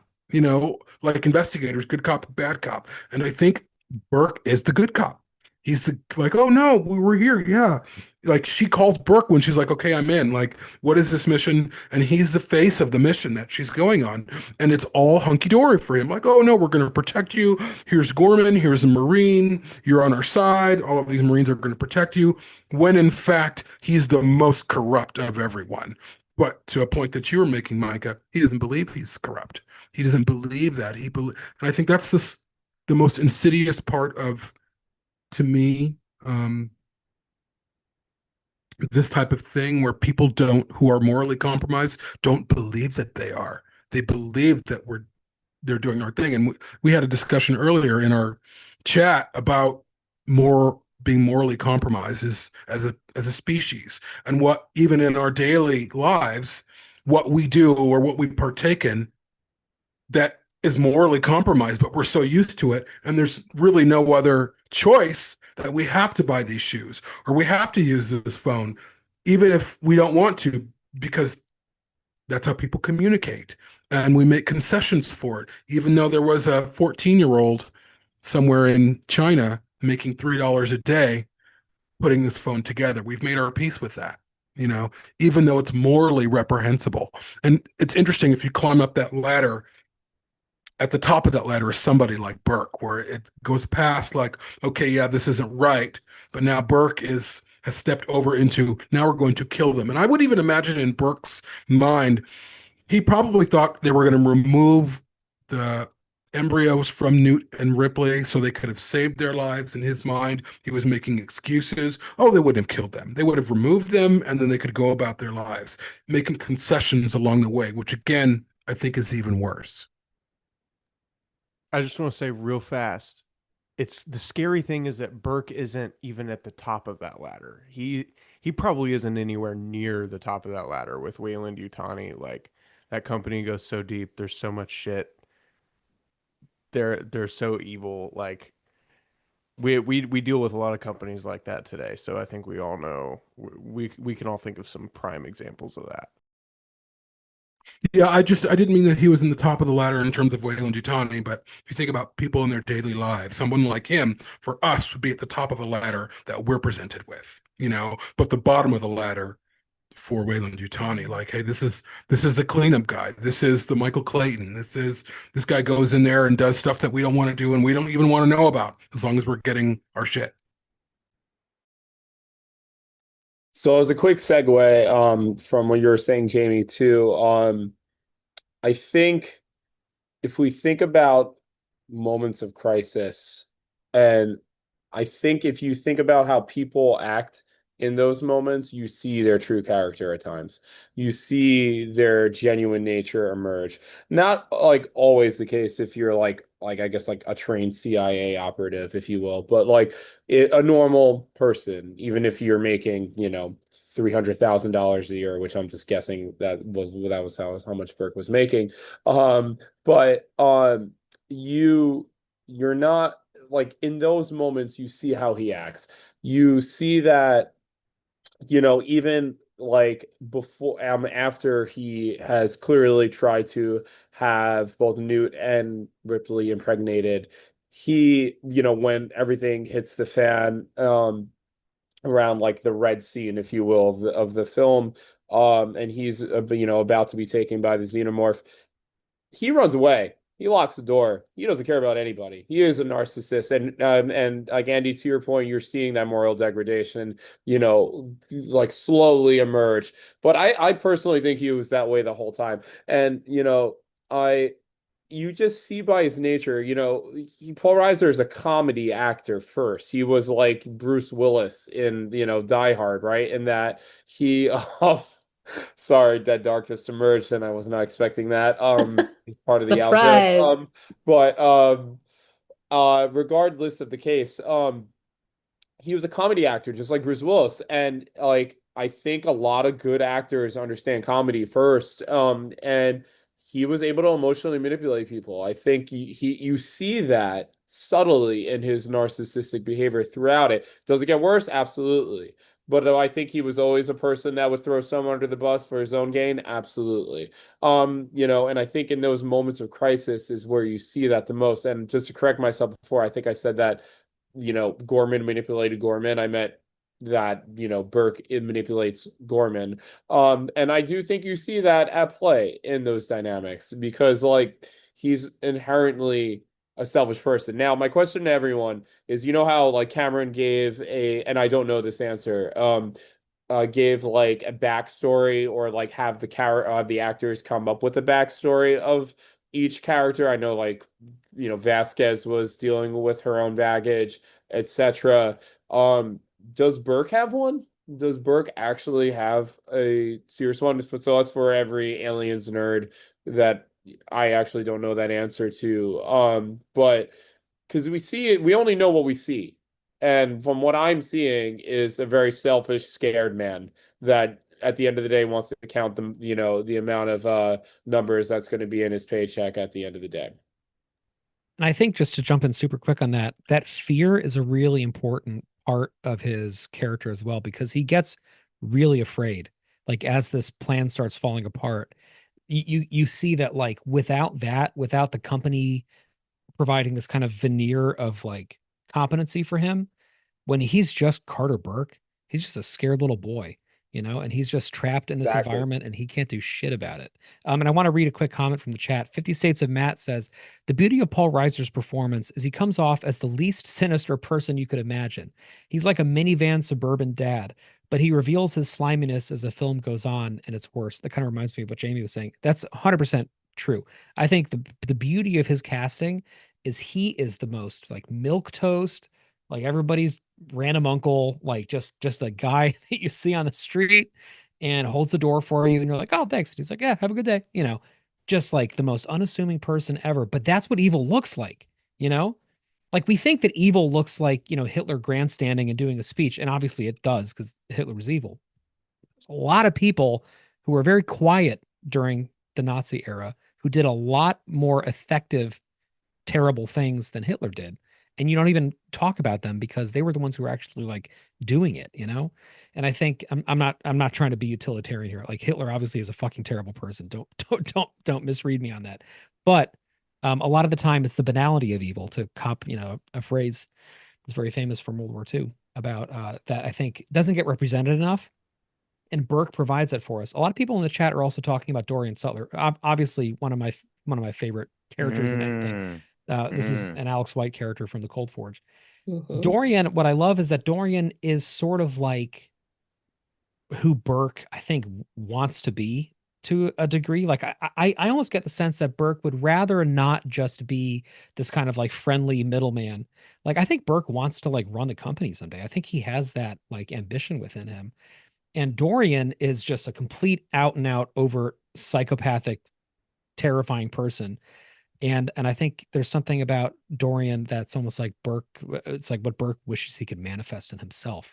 like investigators, good cop, bad cop. And I think Burke is the good cop. He's like, oh no, we were here. Yeah. Like she calls Burke when she's like, okay, I'm in. Like, what is this mission? And he's the face of the mission that she's going on. And it's all hunky dory for him. Like, oh no, we're going to protect you. Here's Gorman. Here's a Marine. You're on our side. All of these Marines are going to protect you. When in fact, he's the most corrupt of everyone. But to a point that you were making, Micah, he doesn't believe he's corrupt. He doesn't believe that. And I think that's the most insidious part of, to me, this type of thing where people who are morally compromised don't believe that they are. They believe that they're doing our thing. And we had a discussion earlier in our chat about being morally compromised as a species, and what even in our daily lives, what we do or what we partake in that is morally compromised, but we're so used to it, and there's really no other choice that we have to buy these shoes or we have to use this phone, even if we don't want to, because that's how people communicate. And we make concessions for it, even though there was a 14-year-old somewhere in China making $3 a day putting this phone together. We've made our peace with that. you know, even though it's morally reprehensible. And it's interesting, if you climb up that ladder, at the top of that ladder is somebody like Burke, where it goes past like, okay, yeah, this isn't right, but now Burke has stepped over into, now we're going to kill them. And I would even imagine in Burke's mind, he probably thought they were going to remove the embryos from Newt and Ripley so they could have saved their lives. In his mind, he was making excuses. Oh, they wouldn't have killed them. They would have removed them, and then they could go about their lives, making concessions along the way, which again, I think is even worse. I just want to say real fast, it's the scary thing is that Burke isn't even at the top of that ladder. He probably isn't anywhere near the top of that ladder with Weyland-Yutani. Like, that company goes so deep. There's so much shit. They're so evil. Like, we deal with a lot of companies like that today. So I think we all know, we can all think of some prime examples of that. Yeah, I didn't mean that he was in the top of the ladder in terms of Weyland-Yutani, but if you think about people in their daily lives, someone like him, for us, would be at the top of the ladder that we're presented with, but the bottom of the ladder for Weyland-Yutani, like, hey, this is the cleanup guy. This is the Michael Clayton. This guy goes in there and does stuff that we don't want to do and we don't even want to know about, as long as we're getting our shit. So as a quick segue, from what you were saying, Jamie, too, I think if we think about moments of crisis, and I think if you think about how people act in those moments, you see their true character at times. You see their genuine nature emerge. Not like always the case if you're like I guess like a trained CIA operative, if you will, but like a normal person, even if you're making, $300,000 a year, which I'm just guessing that was how much Burke was making. But you're not like in those moments, you see how he acts. You see that, even like before, after he has clearly tried to have both Newt and Ripley impregnated, he, when everything hits the fan, around like the red scene, if you will, of the film, and he's, about to be taken by the xenomorph, he runs away. He locks the door. He doesn't care about anybody. He is a narcissist, and like Andy, to your point, you're seeing that moral degradation, like slowly emerge. But I personally think he was that way the whole time, and I you just see by his nature, Paul Reiser is a comedy actor first. He was like Bruce Willis in, Die Hard, right? And that he, sorry, Dead Dark just emerged, and I was not expecting that. He's part of the outfit. Surprise. But regardless of the case, he was a comedy actor, just like Bruce Willis, and like I think a lot of good actors understand comedy first, and he was able to emotionally manipulate people. I think you see that subtly in his narcissistic behavior throughout it. Does it get worse? Absolutely. But I think he was always a person that would throw someone under the bus for his own gain. Absolutely. And I think in those moments of crisis is where you see that the most. And just to correct myself before, I think I said that, Gorman manipulated Gorman. I meant that, Burke manipulates Gorman. And I do think you see that at play in those dynamics because like he's inherently a selfish person. Now, my question to everyone is, how like Cameron gave and I don't know this answer, gave like a backstory or like have the actors come up with a backstory of each character. I know like, Vasquez was dealing with her own baggage, etc. Does Burke have one? Does Burke actually have a serious one? So that's for every aliens nerd that I actually don't know that answer to. But because we see it, we only know what we see. And from what I'm seeing is a very selfish, scared man that at the end of the day wants to count the amount of numbers that's going to be in his paycheck at the end of the day. And I think just to jump in super quick on that, that fear is a really important part of his character as well, because he gets really afraid. Like as this plan starts falling apart, you see that like without the company providing this kind of veneer of like competency for him, when he's just Carter Burke, he's just a scared little boy. and he's just trapped in this Exactly. environment and he can't do shit about it. And I want to read a quick comment from the chat. 50 States of Matt says, the beauty of Paul Reiser's performance is he comes off as the least sinister person you could imagine. He's like a minivan suburban dad, but he reveals his sliminess as the film goes on and it's worse. That kind of reminds me of what Jamie was saying. That's 100% true. I think the beauty of his casting is he is the most like milk toast, like everybody's random uncle, like just a guy that you see on the street and holds the door for you and you're like, oh, thanks. And he's like, yeah, have a good day. Just like the most unassuming person ever. But that's what evil looks like, you know? Like we think that evil looks like, Hitler grandstanding and doing a speech. And obviously it does because Hitler was evil. There's a lot of people who were very quiet during the Nazi era who did a lot more effective, terrible things than Hitler did. And you don't even talk about them because they were the ones who were actually like doing it, And I think I'm not trying to be utilitarian here. Like Hitler obviously is a fucking terrible person. Don't misread me on that. But a lot of the time it's the banality of evil, to cop, a phrase that's very famous from World War II about that I think doesn't get represented enough. And Burke provides that for us. A lot of people in the chat are also talking about Dorian Sutler. Obviously one of my favorite characters in anything. This is an Alex White character from the Cold Forge. Dorian, what I love is that Dorian is sort of like who Burke, I think, wants to be to a degree. Like I almost get the sense that Burke would rather not just be this kind of like friendly middleman. Like I think Burke wants to like run the company someday. I think he has that like ambition within him. And Dorian is just a complete out and out overt psychopathic, terrifying person. And I think there's something about Dorian that's almost like Burke. It's like what Burke wishes he could manifest in himself,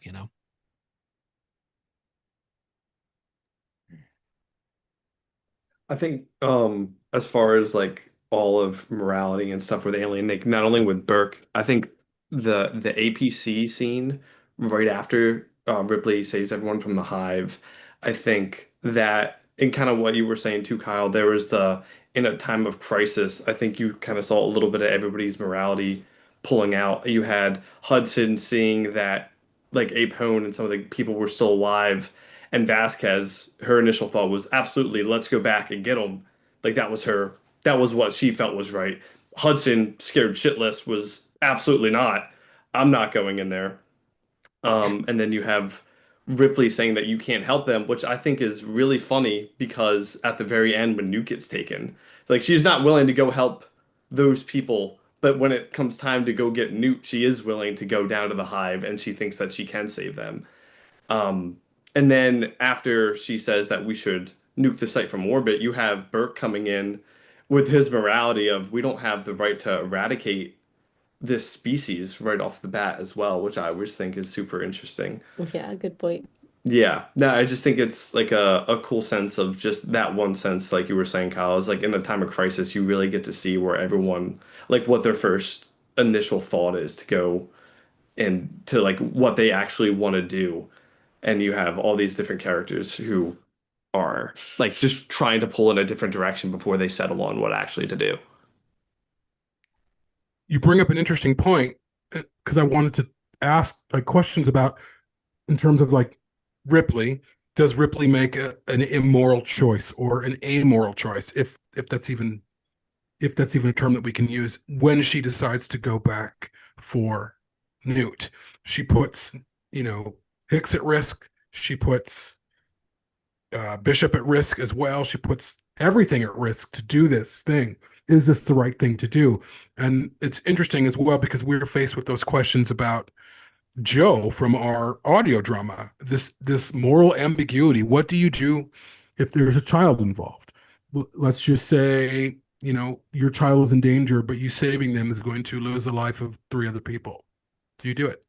I think as far as like all of morality and stuff with Alien, like not only with Burke, I think the APC scene right after Ripley saves everyone from the hive, I think that in kind of what you were saying too, Kyle, there was the in a time of crisis, I think you kind of saw a little bit of everybody's morality pulling out. You had Hudson seeing that like Ape Hone and some of the people were still alive, and Vasquez, her initial thought was absolutely, let's go back and get them. Like that was what she felt was right. Hudson, scared shitless, was absolutely not. I'm not going in there. And then you have Ripley saying that you can't help them, which I think is really funny because at the very end, when Nuke gets taken, like she's not willing to go help those people, but when it comes time to go get Newt, she is willing to go down to the hive and she thinks that she can save them. Um, and then after she says that we should nuke the site from orbit, you have Burke coming in with his morality of we don't have the right to eradicate this species right off the bat as well, which I always think is super interesting. Yeah, good point. Yeah, no, I just think it's like a cool sense of just that one sense, like you were saying, Kyle, is like in a time of crisis, you really get to see where everyone, like what their first initial thought is to go and to like what they actually want to do. And you have all these different characters who are like just trying to pull in a different direction before they settle on what actually to do. You bring up an interesting point because I wanted to ask like questions about in terms of like Ripley. Does Ripley make an immoral choice or an amoral choice, if that's even a term that we can use, when she decides to go back for Newt? She puts, Hicks at risk. She puts Bishop at risk as well. She puts everything at risk to do this thing. Is this the right thing to do? And it's interesting as well because we're faced with those questions about Joe from our audio drama. This moral ambiguity. What do you do if there's a child involved? Let's just say, your child is in danger, but you saving them is going to lose the life of 3 other people. Do you do it?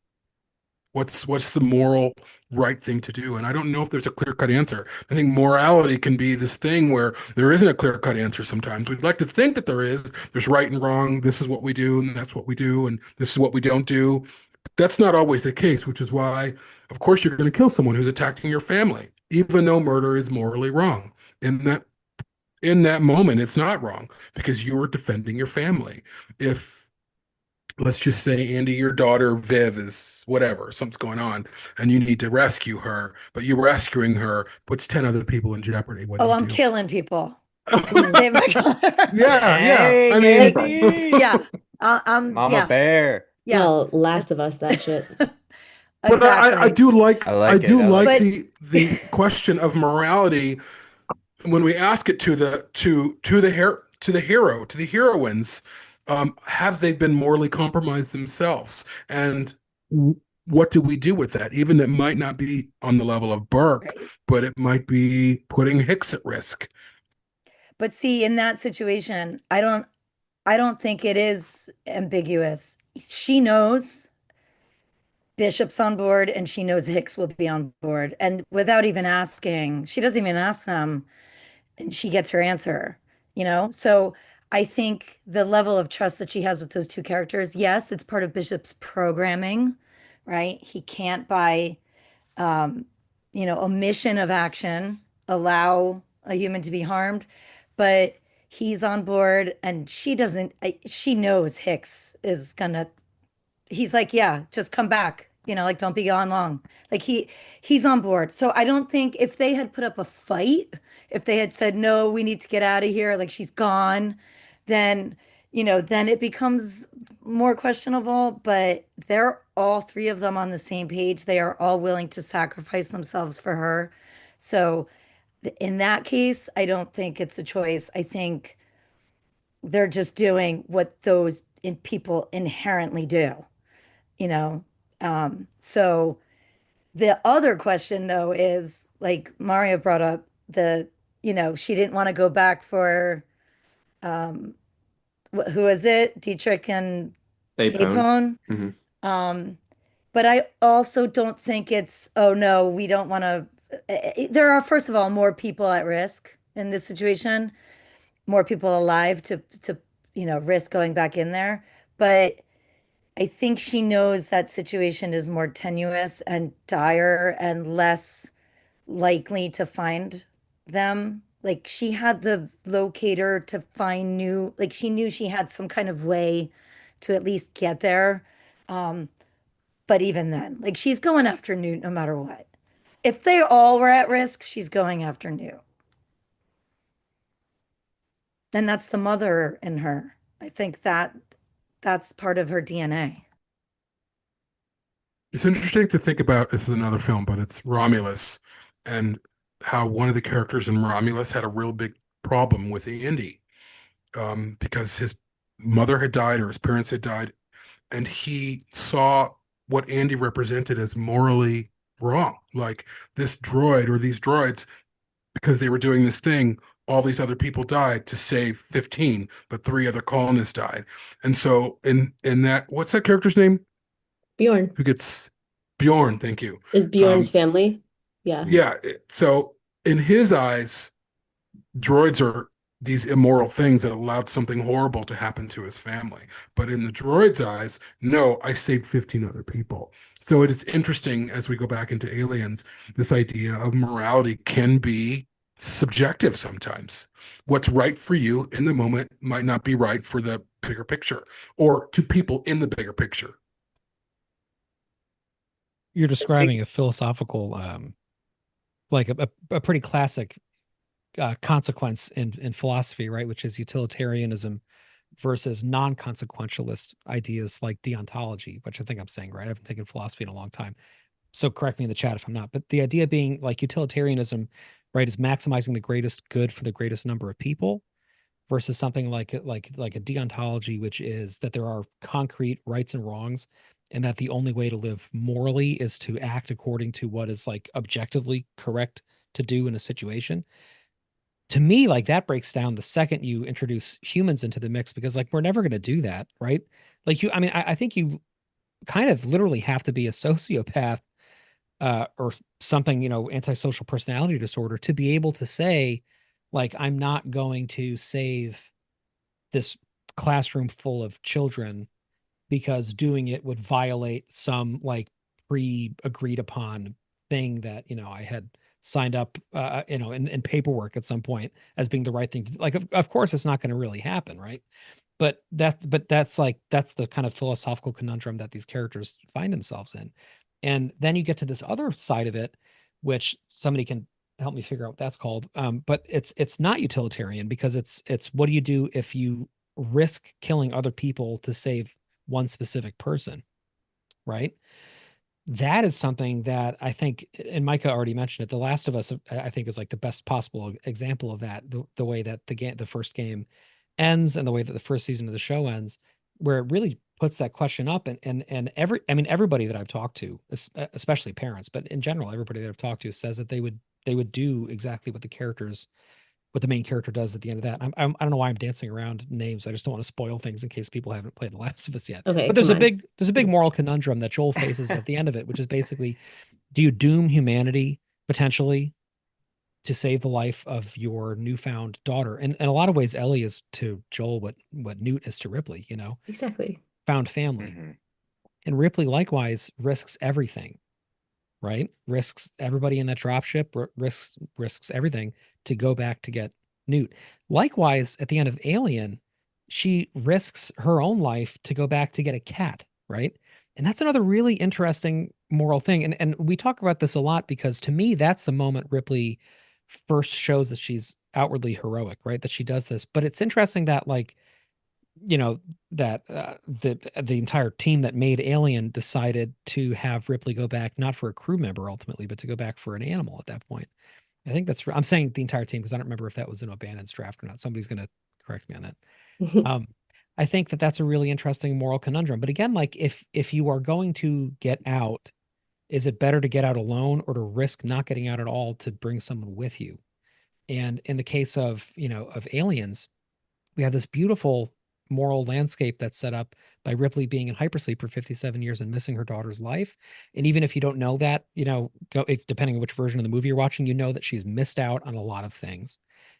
What's the moral right thing to do? And I don't know if there's a clear-cut answer. I think morality can be this thing where there isn't a clear-cut answer sometimes. We'd like to think that there is. There's right and wrong. This is what we do, and that's what we do, and this is what we don't do. But that's not always the case, which is why, of course, you're going to kill someone who's attacking your family, even though murder is morally wrong. In that moment, it's not wrong because you're defending your family. If let's just say, Andy, your daughter Viv is whatever, something's going on, and you need to rescue her, but you rescuing her puts 10 other people in jeopardy. What do Oh, you I'm do? killing people to save my daughter. Yeah, yeah. Dang, I mean, Andy. Yeah. Mama Yeah. Bear. Well, Yes. Last of Us, that shit. but I Exactly. do like I like it. I like But it. the question of morality when we ask it to the heroines. Have they been morally compromised themselves? And what do we do with that? Even it might not be on the level of Burke, right. but it might be putting Hicks at risk. But see, in that situation, I don't think it is ambiguous. She knows Bishop's on board and she knows Hicks will be on board. And without even asking, she doesn't even ask them and she gets her answer, you know? So I think the level of trust that she has with those two characters, yes, it's part of Bishop's programming, right? He can't by um, omission of action allow a human to be harmed, but he's on board and she doesn't, she knows Hicks is gonna, he's like, yeah, just come back, like don't be gone long. Like he's on board. So I don't think if they had put up a fight, if they had said, no, we need to get out of here, like she's gone, then, then it becomes more questionable. But they're all three of them on the same page. They are all willing to sacrifice themselves for her. So in that case, I don't think it's a choice. I think they're just doing what those people inherently do you know so the other question though is like Mario brought up she didn't want to go back for um who is it, Dietrich and Apone. Apone. Hmm. um but I also don't think it's, oh no, we don't want to. There are, first of all, more people at risk in this situation, more people alive to risk going back in there. But I think she knows that situation is more tenuous and dire and less likely to find them. Like she had the locator to find new, like she knew she had some kind of way to at least get there. Um, but even then, like she's going after Newt no matter what. If they all were at risk, she's going after Newt. And that's the mother in her. I think that's part of her DNA. It's interesting to think about. This is another film, but it's Romulus and how one of the characters in Romulus had a real big problem with Andy because his mother had died or his parents had died, and he saw what Andy represented as morally wrong. Like this droid or these droids, because they were doing this thing, all these other people died to save 15, but 3 other colonists died. And so in that, what's that character's name? Bjorn Who gets Bjorn, thank you. is Bjorn's Um, family. Yeah. yeah, so in his eyes, droids are these immoral things that allowed something horrible to happen to his family. But in the droid's eyes, no, I saved 15 other people. So it is interesting as we go back into Aliens, this idea of morality can be subjective sometimes. What's right for you in the moment might not be right for the bigger picture or to people in the bigger picture. You're describing a philosophical, like a pretty classic consequence in philosophy, right? Which is utilitarianism versus non-consequentialist ideas like deontology, which I think I'm saying right. I haven't taken philosophy in a long time, so correct me in the chat if I'm not. But the idea being like utilitarianism, right, is maximizing the greatest good for the greatest number of people, versus something like a deontology, which is that there are concrete rights and wrongs, and that the only way to live morally is to act according to what is like objectively correct to do in a situation. To me, like that breaks down the second you introduce humans into the mix, because like we're never going to do that, right? Like you, I mean, I think you kind of literally have to be a sociopath or something, antisocial personality disorder to be able to say, like, I'm not going to save this classroom full of children because doing it would violate some like pre-agreed upon thing that I had signed up in paperwork at some point as being the right thing to do. Like of course it's not going to really happen, right? but that's the kind of philosophical conundrum that these characters find themselves in. And then you get to this other side of it, which somebody can help me figure out what that's called. But it's not utilitarian, because it's what do you do if you risk killing other people to save one specific person, right? That is something that I think, and Micah already mentioned it, The Last of Us, I think, is like the best possible example of that. The way that the first game ends, and the way that the first season of the show ends, where it really puts that question up. And everybody that I've talked to, especially parents, but in general, everybody that I've talked to says that they would do exactly what the main character does at the end of that. I don't know why I'm dancing around names. I just don't want to spoil things in case people haven't played The Last of Us yet. Okay, But come on. there's a big moral conundrum that Joel faces at the end of it, which is basically, do you doom humanity potentially to save the life of your newfound daughter? And in a lot of ways, Ellie is to Joel what Newt is to Ripley, Exactly. found family. And Ripley likewise risks everything, right? Risks everybody in that dropship, risks everything to go back to get Newt. Likewise, at the end of Alien, she risks her own life to go back to get a cat, right? And that's another really interesting moral thing. And we talk about this a lot, because to me, that's the moment Ripley first shows that she's outwardly heroic, right? That she does this. But it's interesting that, like, that the entire team that made Alien decided to have Ripley go back, not for a crew member ultimately, but to go back for an animal at that point. I think I'm saying the entire team, because I don't remember if that was an O'Bannon's draft or not. Somebody's going to correct me on that. I think that that's a really interesting moral conundrum. But again, like, if you are going to get out, is it better to get out alone, or to risk not getting out at all to bring someone with you? And in the case of Aliens, we have this beautiful moral landscape that's set up by Ripley being in hypersleep for 57 years and missing her daughter's life. And even if you don't know that, depending on which version of the movie you're watching, that she's missed out on a lot of things,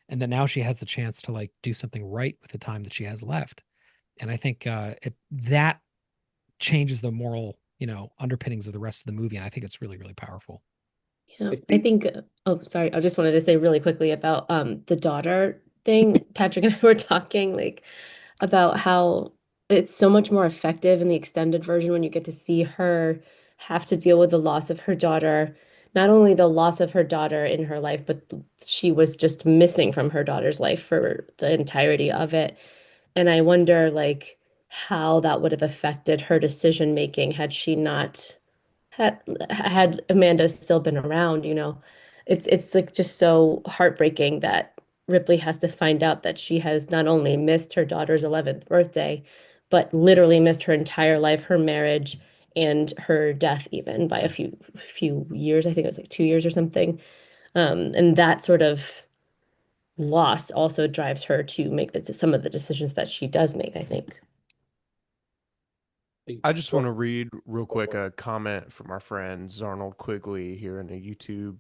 and that now she has the chance to, like, do something right with the time that she has left. And I think that changes the moral, underpinnings of the rest of the movie. And I think it's really, really powerful. Yeah, I think, oh, sorry, I just wanted to say really quickly about the daughter thing. Patrick and I were talking, like, about how it's so much more effective in the extended version when you get to see her have to deal with the loss of her daughter. Not only the loss of her daughter in her life, but she was just missing from her daughter's life for the entirety of it. And I wonder, like, how that would have affected her decision making had she not had Amanda still been around, it's like just so heartbreaking that Ripley has to find out that she has not only missed her daughter's 11th birthday, but literally missed her entire life, her marriage, and her death, even by a few years. I think it was like 2 years or something. And that sort of loss also drives her to make some of the decisions that she does make, I think. I just want to read real quick a comment from our friend Zarnold Quigley here in the YouTube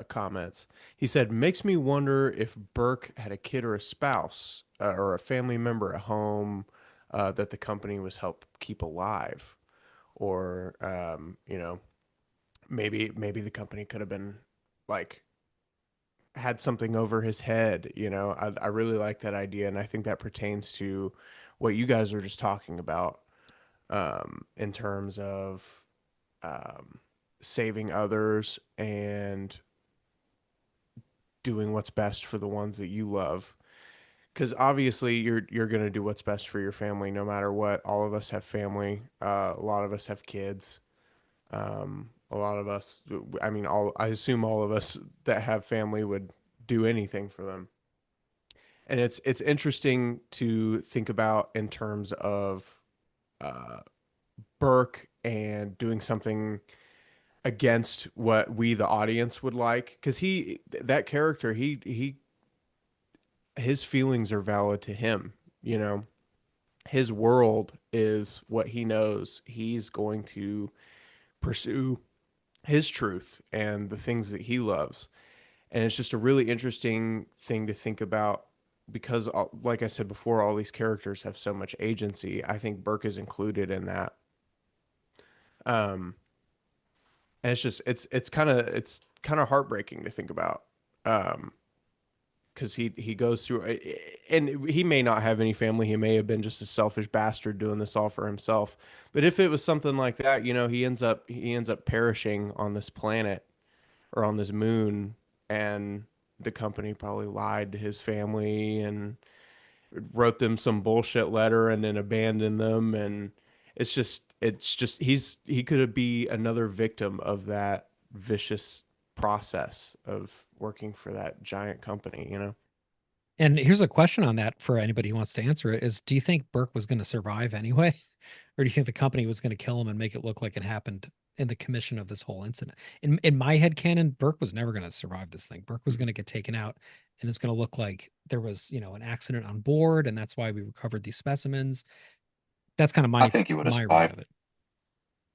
comments. He said, "Makes me wonder if Burke had a kid or a spouse or a family member at home that the company was help keep alive, or maybe the company could have been like had something over his head. I really like that idea, and I think that pertains to what you guys are just talking about." In terms of saving others and doing what's best for the ones that you love. Because obviously you're going to do what's best for your family no matter what. All of us have family. A lot of us have kids. A lot of us, I assume all of us that have family would do anything for them. And it's interesting to think about in terms of uh, Burke and doing something against what we the audience would like, because that character, his feelings are valid to him. His world is what he knows. He's going to pursue his truth and the things that he loves, and it's just a really interesting thing to think about, because like I said before, all these characters have so much agency. I think Burke is included in that. um and it's kind of heartbreaking to think about. um because he goes through, and he may not have any family. He may have been just a selfish bastard doing this all for himself. But if it was something like that, he ends up perishing on this planet or on this moon, and the company probably lied to his family and wrote them some bullshit letter and then abandoned them. And it's just he could be another victim of that vicious process of working for that giant company. And here's a question on that for anybody who wants to answer it is, do you think Burke was going to survive anyway? Or do you think the company was going to kill him and make it look like it happened in the commission of this whole incident? In my head canon, Burke was never going to survive this thing. Burke was going to get taken out, and it's going to look like there was, an accident on board, and that's why we recovered these specimens. That's kind of I think he would have my read survived. of it.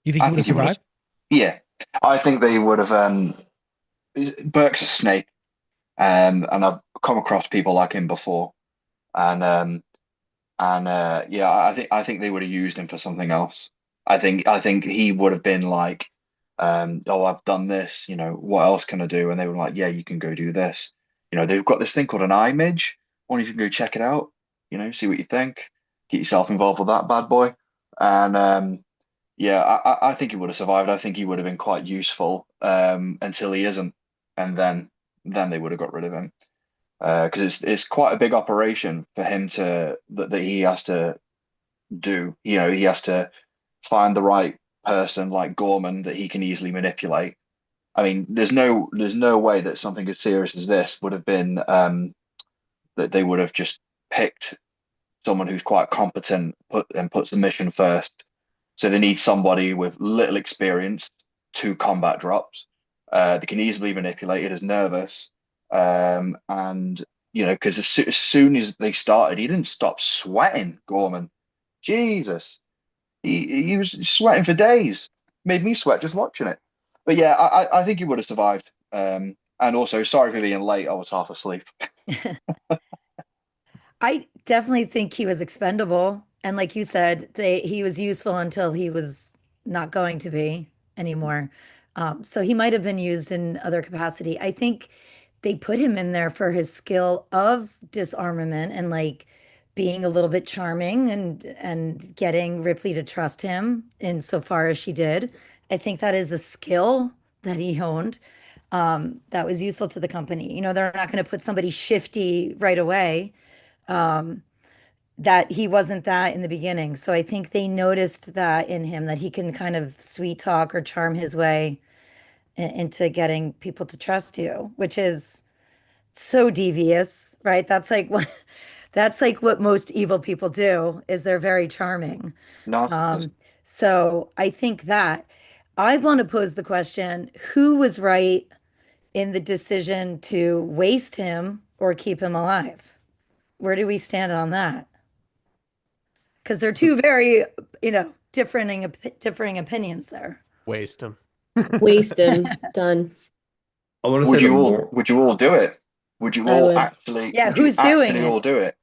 You think I he would have think he would have. survived? Yeah, I think they would have. Burke's a snake, and I've come across people like him before, and yeah, I think they would have used him for something else. I think he would have been like, oh, I've done this. What else can I do? And they were like, yeah, you can go do this. They've got this thing called an image. Wonder if you can go check it out. See what you think. Get yourself involved with that bad boy. And yeah, I think he would have survived. I think he would have been quite useful until he isn't, and then they would have got rid of him because it's quite a big operation for him that he has to do. He has to find the right person like Gorman that he can easily manipulate. I mean, there's no way that something as serious as this would have been that they would have just picked someone who's quite competent puts the mission first. So they need somebody with little experience, 2 combat drops. They can easily manipulate it, is nervous, and because as soon as they started, he didn't stop sweating. Gorman, Jesus, he was sweating for days. Made me sweat just watching it. But yeah, I think he would have survived. And also, sorry for being late. I was half asleep. I definitely think he was expendable. And like you said, he was useful until he was not going to be anymore. So he might have been used in other capacity. I think they put him in there for his skill of disarmament and like being a little bit charming and getting Ripley to trust him insofar as she did. I think that is a skill that he honed that was useful to the company. They're not going to put somebody shifty right away. That he wasn't that in the beginning. So I think they noticed that in him, that he can kind of sweet talk or charm his way into getting people to trust you, which is so devious, right? That's like what most evil people do is they're very charming. Narcissist. So I think that I want to pose the question, who was right in the decision to waste him or keep him alive? Where do we stand on that? Because they're two very, differing opinions there. Waste him. Waste him. Done. I want to Would say the you all more. would you all do it? Would you I all would. actually? Yeah, Would you who's doing actually it? all do it?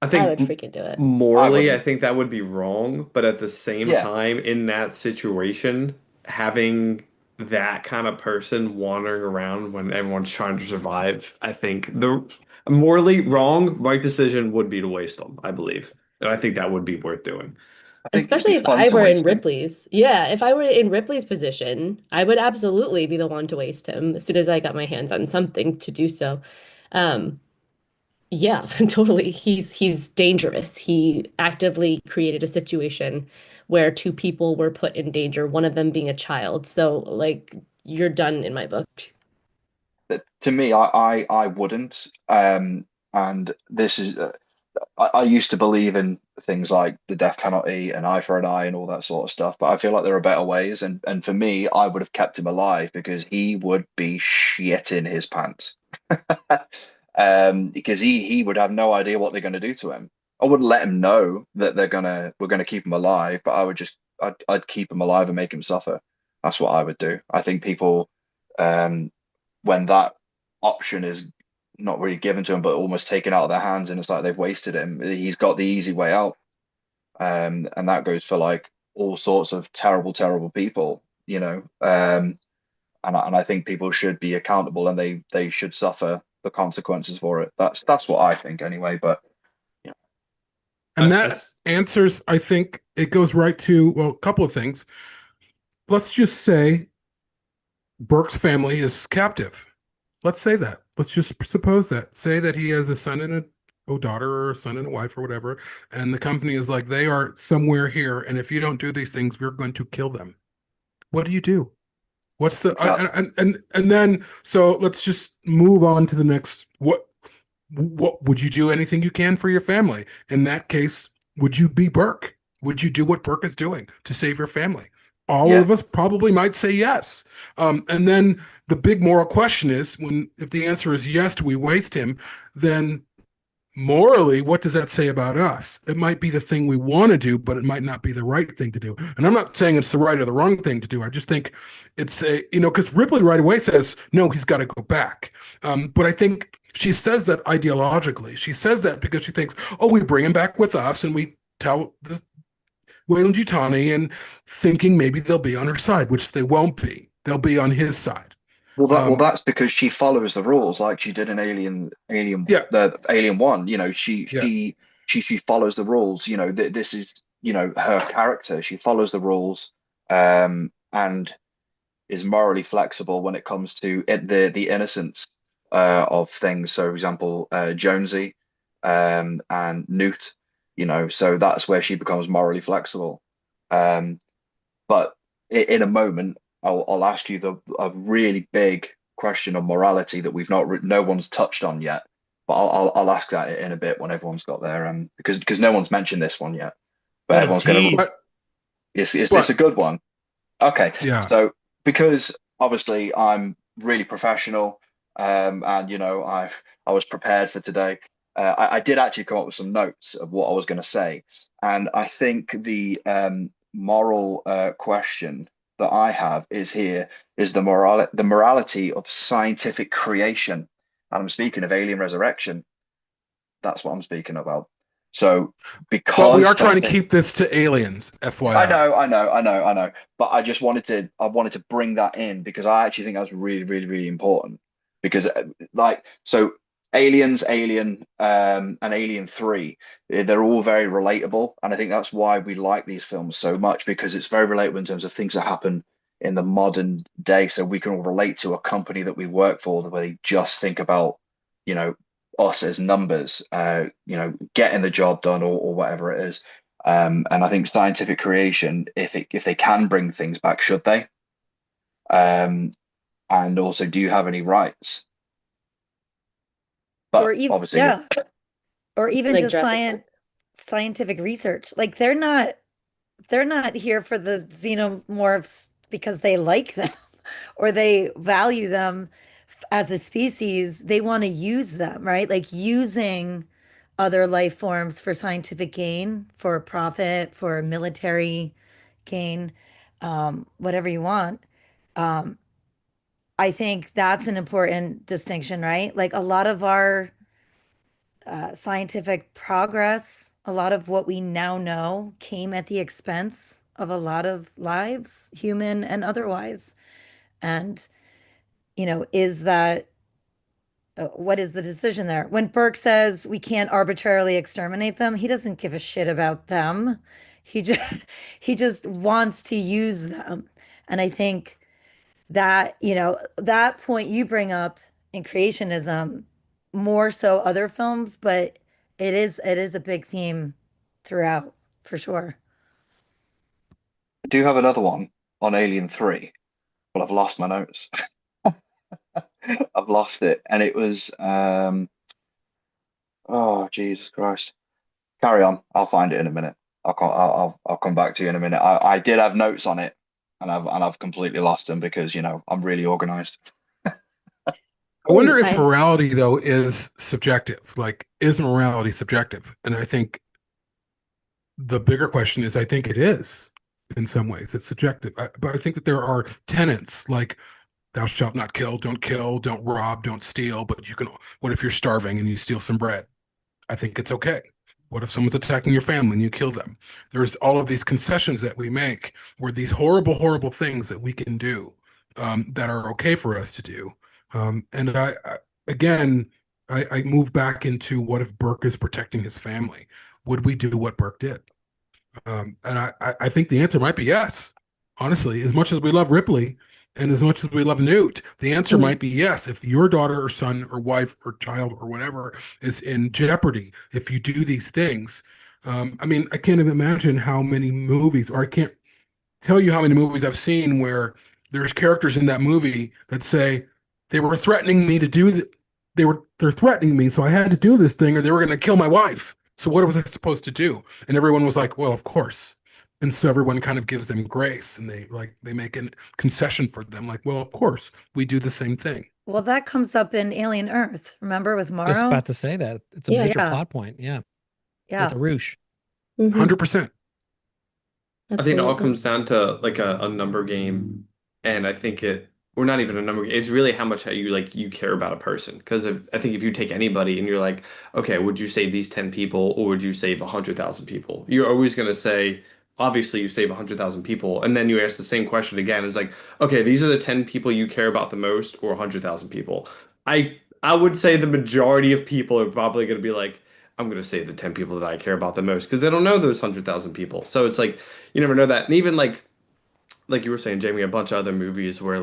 I I think would freaking do it. morally, I wouldn't. think that would be wrong, but at the same Yeah, time, in that situation, having that kind of person wandering around when everyone's trying to survive, I think the morally wrong, right decision would be to waste them, I believe. And I think that would be worth doing. I think it'd Especially be if fun I to were in waste him. Ripley's. Yeah, if I were in Ripley's position, I would absolutely be the one to waste him as soon as I got my hands on something to do so. Um, yeah, totally. He's dangerous. He actively created a situation where 2 people were put in danger, one of them being a child. So, like, you're done in my book. To me, I wouldn't. And this is I used to believe in things like the death penalty and eye for an eye and all that sort of stuff, but I feel like there are better ways. And for me, I would have kept him alive because he would be shit in his pants. Because he would have no idea what they're going to do to him. I wouldn't let him know that we're gonna keep him alive, but I'd keep him alive and make him suffer. That's what I would do. I think people, um, when that option is not really given to him, but almost taken out of their hands, and it's like they've wasted him. He's got the easy way out, and that goes for like all sorts of terrible, terrible people, and I think people should be accountable and they should suffer the consequences for it. That's what I think anyway. But And that answers, I think it goes right to, well, a couple of things. Let's just say Burke's family is captive. Let's say that. Let's just suppose that. Say that he has a son and a daughter, or a son and a wife, or whatever, and the company is like, they are somewhere here, and if you don't do these things, we're going to kill them. What do you do? What's the and then, so let's just move on to the next. What would you do? Anything you can for your family? In that case, would you be Burke? Would you do what Burke is doing to save your family? All of us probably might say yes. And then the big moral question is, if the answer is yes, do we waste him? Then morally, what does that say about us? It might be the thing we want to do, but it might not be the right thing to do. And I'm not saying it's the right or the wrong thing to do. I just think it's because Ripley right away says, no, he's got to go back. But I think she says that ideologically. She says that because she thinks, oh, we bring him back with us and we tell the Weyland-Yutani, and thinking maybe they'll be on her side, which they won't be. They'll be on his side. Well, that's because she follows the rules like she did in Alien 1. She follows the rules. This is her character. She follows the rules, and is morally flexible when it comes to the innocence of things. So, for example, Jonesy and Newt. So that's where she becomes morally flexible. But in a moment, I'll ask you a really big question on morality that no one's touched on yet. But I'll ask that in a bit when everyone's got there, because no one's mentioned this one yet. But everyone's going to. Is this a good one? Okay. Yeah. So because obviously I'm really professional, and I was prepared for today. I did actually come up with some notes of what I was going to say, and I think the moral question that I have is the morality of scientific creation, and I'm speaking of Alien Resurrection. That's what I'm speaking about. So, because we are trying to keep this to aliens, FYI. I know. But I wanted to bring that in because I actually think that's really, really, really important. Because Aliens, Alien, and Alien 3, they're all very relatable, and I think that's why we like these films so much, because it's very relatable in terms of things that happen in the modern day. So we can all relate to a company that we work for, where they just think about, us as numbers, getting the job done or whatever it is. And I think scientific creation, if they can bring things back, should they? And also, do you have any rights? But obviously, or even Like just scientific research. Like they're not here for the xenomorphs because they like them or they value them as a species. They want to use them, right? Like using other life forms for scientific gain, for profit, for military gain, whatever you want. I think that's an important distinction, right? Like a lot of our scientific progress, a lot of what we now know came at the expense of a lot of lives, human and otherwise. And, is that what is the decision there? When Burke says we can't arbitrarily exterminate them, he doesn't give a shit about them. He just wants to use them. And I think that, that point you bring up in creationism, more so other films, but it is a big theme throughout, for sure. I do have another one on Alien 3, but I've lost my notes. I've lost it, and it was oh Jesus Christ. Carry on. I'll find it in a minute. I'll come back to you in a minute. I did have notes on it, and I've completely lost them because I'm really organized. I wonder if morality, though, is subjective. Like, is morality subjective? And I think the bigger question is, I think it is in some ways. It's subjective. But I think that there are tenets like thou shalt not kill, don't rob, don't steal. But what if you're starving and you steal some bread? I think it's okay. What if someone's attacking your family and you kill them? There's all of these concessions that we make, where these horrible, horrible things that we can do that are okay for us to do. And again, I move back into what if Burke is protecting his family? Would we do what Burke did? And I think the answer might be yes. Honestly, as much as we love Ripley and as much as we love Newt, the answer might be yes. If your daughter or son or wife or child or whatever is in jeopardy, if you do these things, I mean, I can't even imagine how many movies, or I can't tell you how many movies I've seen where there's characters in that movie that say they were threatening me to do they're threatening me, so I had to do this thing, or they were going to kill my wife. So what was I supposed to do? And everyone was like, well, of course. And so everyone kind of gives them grace, and they make a concession for them, like, well, of course, we do the same thing. Well, that comes up in Alien Earth. Remember with Just Morrow? about to say that. It's a Yeah. major Yeah. plot point. Yeah. Yeah. With Arush. 100%. I think it all comes down to like a number game, and I think or not even a number game. It's really how much you care about a person. Because I think if you take anybody and you're like, okay, would you save these 10 people or would you save 100,000 people? You're always going to say, obviously, you save 100,000 people, and then you ask the same question again. It's like, okay, these are the 10 people you care about the most, or 100,000 people. I would say the majority of people are probably going to be like, I'm going to save the 10 people that I care about the most because they don't know those 100,000 people. So it's like you never know that. And even like you were saying, Jamie, a bunch of other movies where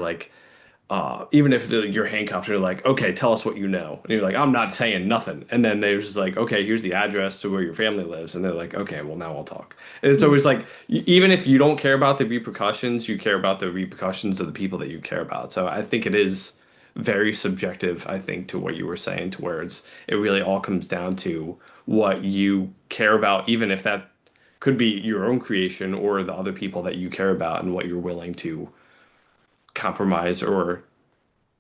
even if you're handcuffed, you're like, okay, tell us what you know. And you're like, I'm not saying nothing. And then they're just like, okay, here's the address to where your family lives. And they're like, okay, well, now I'll talk. And it's always like, even if you don't care about the repercussions, you care about the repercussions of the people that you care about. So I think it is very subjective, I think, to what you were saying, to where it really all comes down to what you care about, even if that could be your own creation or the other people that you care about, and what you're willing to compromise or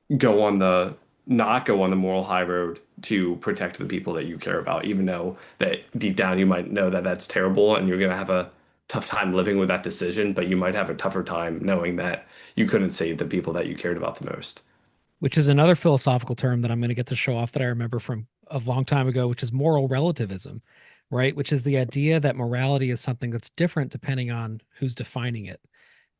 not go on the moral high road to protect the people that you care about, even though that deep down you might know that that's terrible and you're going to have a tough time living with that decision, but you might have a tougher time knowing that you couldn't save the people that you cared about the most. Which is another philosophical term that I'm going to get to show off that I remember from a long time ago, which is moral relativism, right? Which is the idea that morality is something that's different depending on who's defining it.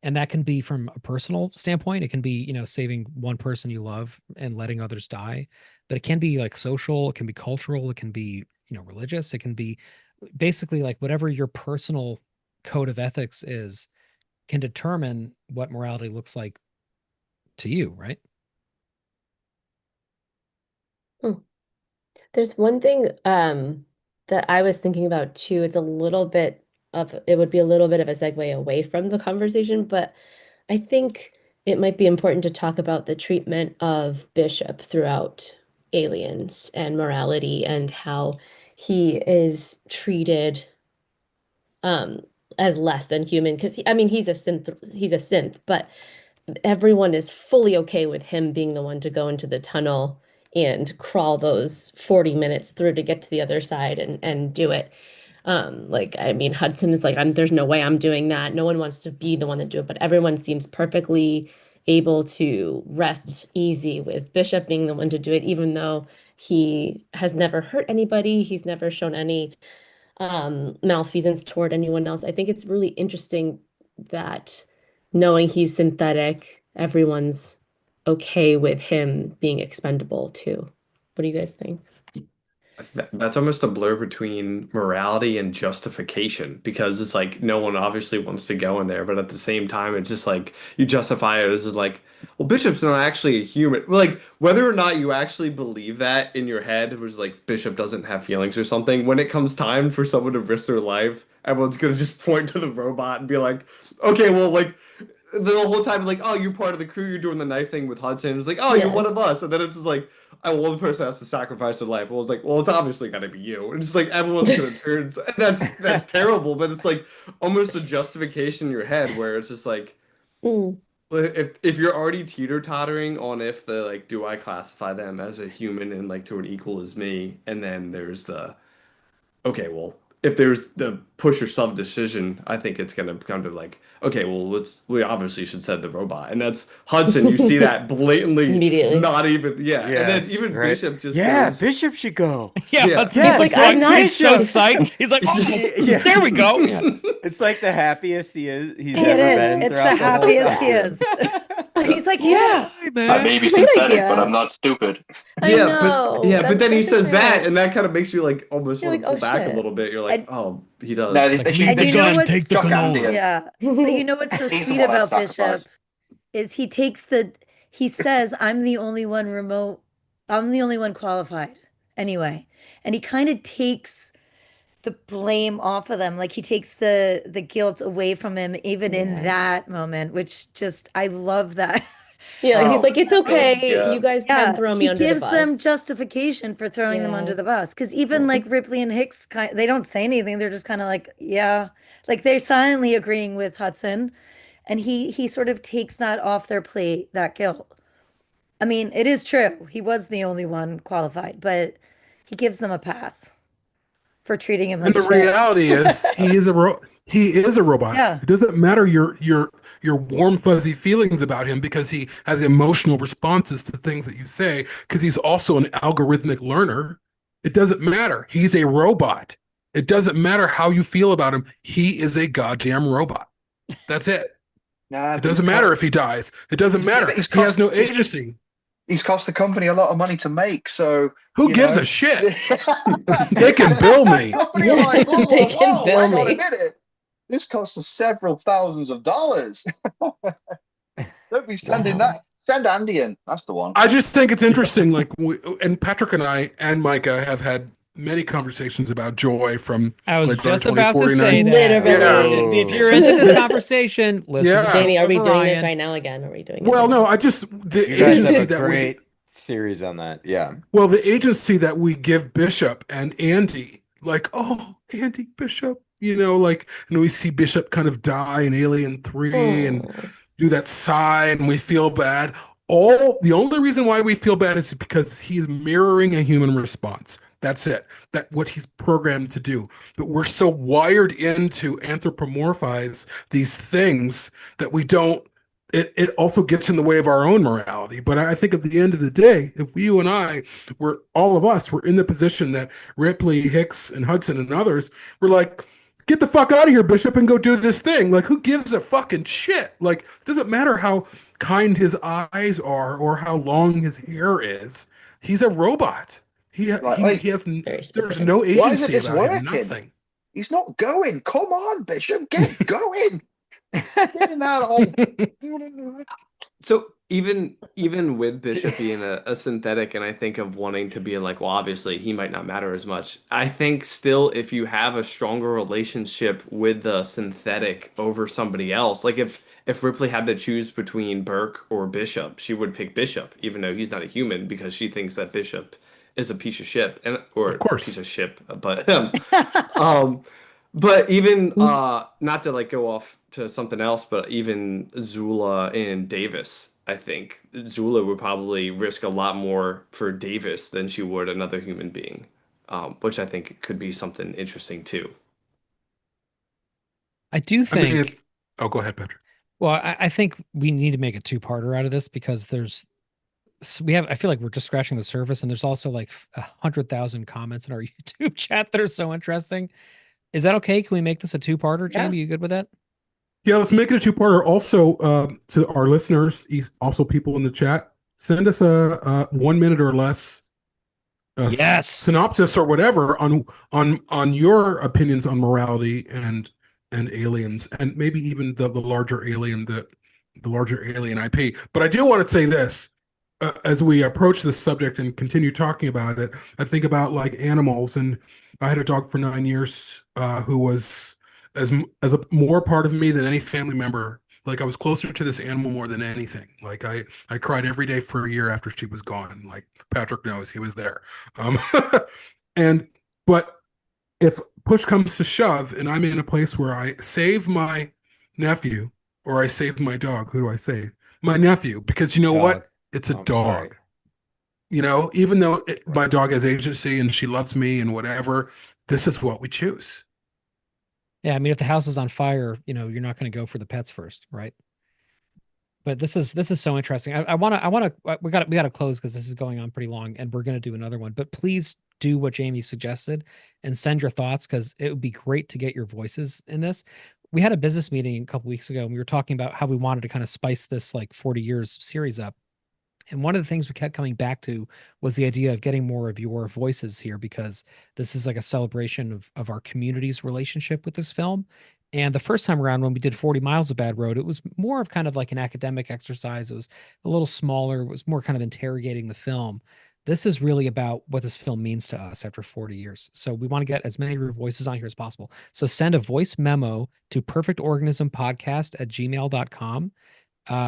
And that can be from a personal standpoint. It can be, saving one person you love and letting others die. But it can be like social, it can be cultural, it can be, religious. It can be basically like whatever your personal code of ethics is can determine what morality looks like to you, right? There's one thing that I was thinking about too. It would be a little bit of a segue away from the conversation, but I think it might be important to talk about the treatment of Bishop throughout Aliens and morality and how he is treated as less than human. Because he's a synth, but everyone is fully okay with him being the one to go into the tunnel and crawl those 40 minutes through to get to the other side and do it. Hudson is like, there's no way I'm doing that. No one wants to be the one to do it, but everyone seems perfectly able to rest easy with Bishop being the one to do it, even though he has never hurt anybody. He's never shown any malfeasance toward anyone else. I think it's really interesting that knowing he's synthetic, everyone's okay with him being expendable too. What do you guys think? That's almost a blur between morality and justification, because it's like no one obviously wants to go in there, but at the same time, it's just like you justify it as like, well, Bishop's not actually a human. Like whether or not you actually believe that in your head, was like Bishop doesn't have feelings or something. When it comes time for someone to risk their life, everyone's gonna just point to the robot and be like, okay, well, like. The whole time, like, oh, you're part of the crew, you're doing the knife thing with Hudson. It's like, oh, you're one of us. And then it's just like, oh, well, the person has to sacrifice their life. Well, it's like, well, it's obviously got to be you. And it's like, everyone's going to turn. And that's terrible. But it's like almost a justification in your head where it's just like, if you're already teeter-tottering on if do I classify them as a human and like to an equal as me? And then there's okay, well, if there's the push or shove decision, I think it's going to come to like, okay, well, we obviously should send the robot. And that's Hudson. You see that blatantly, immediately. Not even, yeah. Yes, and then even right? Bishop just says, Bishop should go. Yeah. Yes, He's like, I'm not he's so psyched. He's like, oh, there we go. Yeah. It's like the happiest he's It ever is. been. It's throughout the whole happiest he time. is. He's like, yeah. man. may be Great synthetic, idea. but I'm not stupid. I know, but then he that's says that, fair. and that kind of makes you like almost You're want to like, pull oh, back a shit. little bit. You're like, And- oh, he does. No, they Like, should And you know what's take the shock cannoli. Andy. Yeah, but you know what's so He's the sweet one that about Bishop sacrificed. is he says, I'm the only one qualified anyway. And he kind of takes the blame off of them. Like he takes the guilt away from him, even in Yeah. that moment, which just, I love that. Yeah, he's Oh, like, it's okay. yeah. You guys Yeah, can throw me he under the gives them bus. justification for throwing them Yeah. under the bus. Because even Yeah. like Ripley and Hicks, they don't say anything. They're just kind of like, yeah, like they're silently agreeing with Hudson, and he sort of takes that off their plate, that guilt. I mean, it is true. He was the only one qualified, but he gives them a pass for treating him And like the shit. reality is, he is a robot. Yeah. It doesn't matter your warm fuzzy feelings about him because he has emotional responses to things that you say because he's also an algorithmic learner. It doesn't matter. He's a robot. It doesn't matter how you feel about him. He is a goddamn robot. That's it. Nah, It doesn't matter if he dies. It doesn't Yeah, matter. but he's He has no cost- agency. he's cost the company a lot of money to make, so Who you gives know. a shit? They can bill me. Company are like, whoa, They whoa, can whoa, bill hang on a me. minute. This costs us several thousands of dollars. Don't be sending Wow. that. Send Andy in. That's the one. I just think it's interesting. Like, and Patrick and I and Micah have had many conversations about Joy from I was Blade Runner just about to 2049. say that. Literally. If you're into this This- conversation, listen. Yeah. to Jamie, are we doing this Ryan. right now again? Are we doing it Well, right no, now? I just the You guys agency have a that great series on that. Yeah. the agency that we give Bishop and Andy, like, oh, Andy Bishop, like, and we see Bishop kind of die in Alien 3 and Oh. do that sigh and we feel bad. The only reason why we feel bad is because he's mirroring a human response. That's it. That's what he's programmed to do. But we're so wired into anthropomorphize these things that we don't. It also gets in the way of our own morality. But I think at the end of the day, if you and I were all of us were in the position that Ripley, Hicks, and Hudson and others were like, get the fuck out of here, Bishop, and go do this thing. Like, who gives a fucking shit? Like, it doesn't matter how kind his eyes are or how long his hair is. He's a robot. He has Very there's specific. no Why isn't agency this about him. working? Nothing. He's not going. Come on, Bishop. Get going. Get in that hole. So even with Bishop being a synthetic, and I think of wanting to be like, well, obviously he might not matter as much. I think still, if you have a stronger relationship with the synthetic over somebody else, like if Ripley had to choose between Burke or Bishop, she would pick Bishop, even though he's not a human, because she thinks that Bishop is a piece of shit, or Of course. piece of shit. But but even not to like go off to something else, but even Zula and Davis, I think Zula would probably risk a lot more for Davis than she would another human being, which I think could be something interesting too. I do I mean, think. oh, go ahead, Patrick. Well, I think we need to make a two-parter out of this because I feel like we're just scratching the surface, and there's also like 100,000 comments in our YouTube chat that are so interesting. Is that okay? Can we make this a two-parter? Yeah. Jamie, you good with that? Yeah, let's make it a two-parter. Also, to our listeners, also people in the chat, send us a 1 minute or less Yes. synopsis or whatever on your opinions on morality and aliens, and maybe even the larger alien, the larger alien IP. But I do want to say this. As we approach this subject and continue talking about it, I think about like animals, and I had a dog for 9 years who was as a more part of me than any family member. Like I was closer to this animal more than anything. Like I cried every day for a year after she was gone. Like Patrick knows, he was there. But if push comes to shove, and I'm in a place where I save my nephew or I save my dog, who do I save? My nephew, because you know what? Dog. It's a I'm dog. sorry. Even though my dog has agency and she loves me and whatever, this is what we choose. Yeah, I mean, if the house is on fire, you're not going to go for the pets first, right? But this is so interesting. I want to we got to close because this is going on pretty long, and we're going to do another one. But please do what Jamie suggested and send your thoughts because it would be great to get your voices in this. We had a business meeting a couple weeks ago, and we were talking about how we wanted to kind of spice this like 40 years series up. And one of the things we kept coming back to was the idea of getting more of your voices here, because this is like a celebration of our community's relationship with this film. And the first time around when we did 40 Miles of Bad Road, it was more of kind of like an academic exercise. It was a little smaller, it was more kind of interrogating the film. This is really about what this film means to us after 40 years. So we want to get as many of your voices on here as possible. So send a voice memo to perfectorganismpodcast@gmail.com.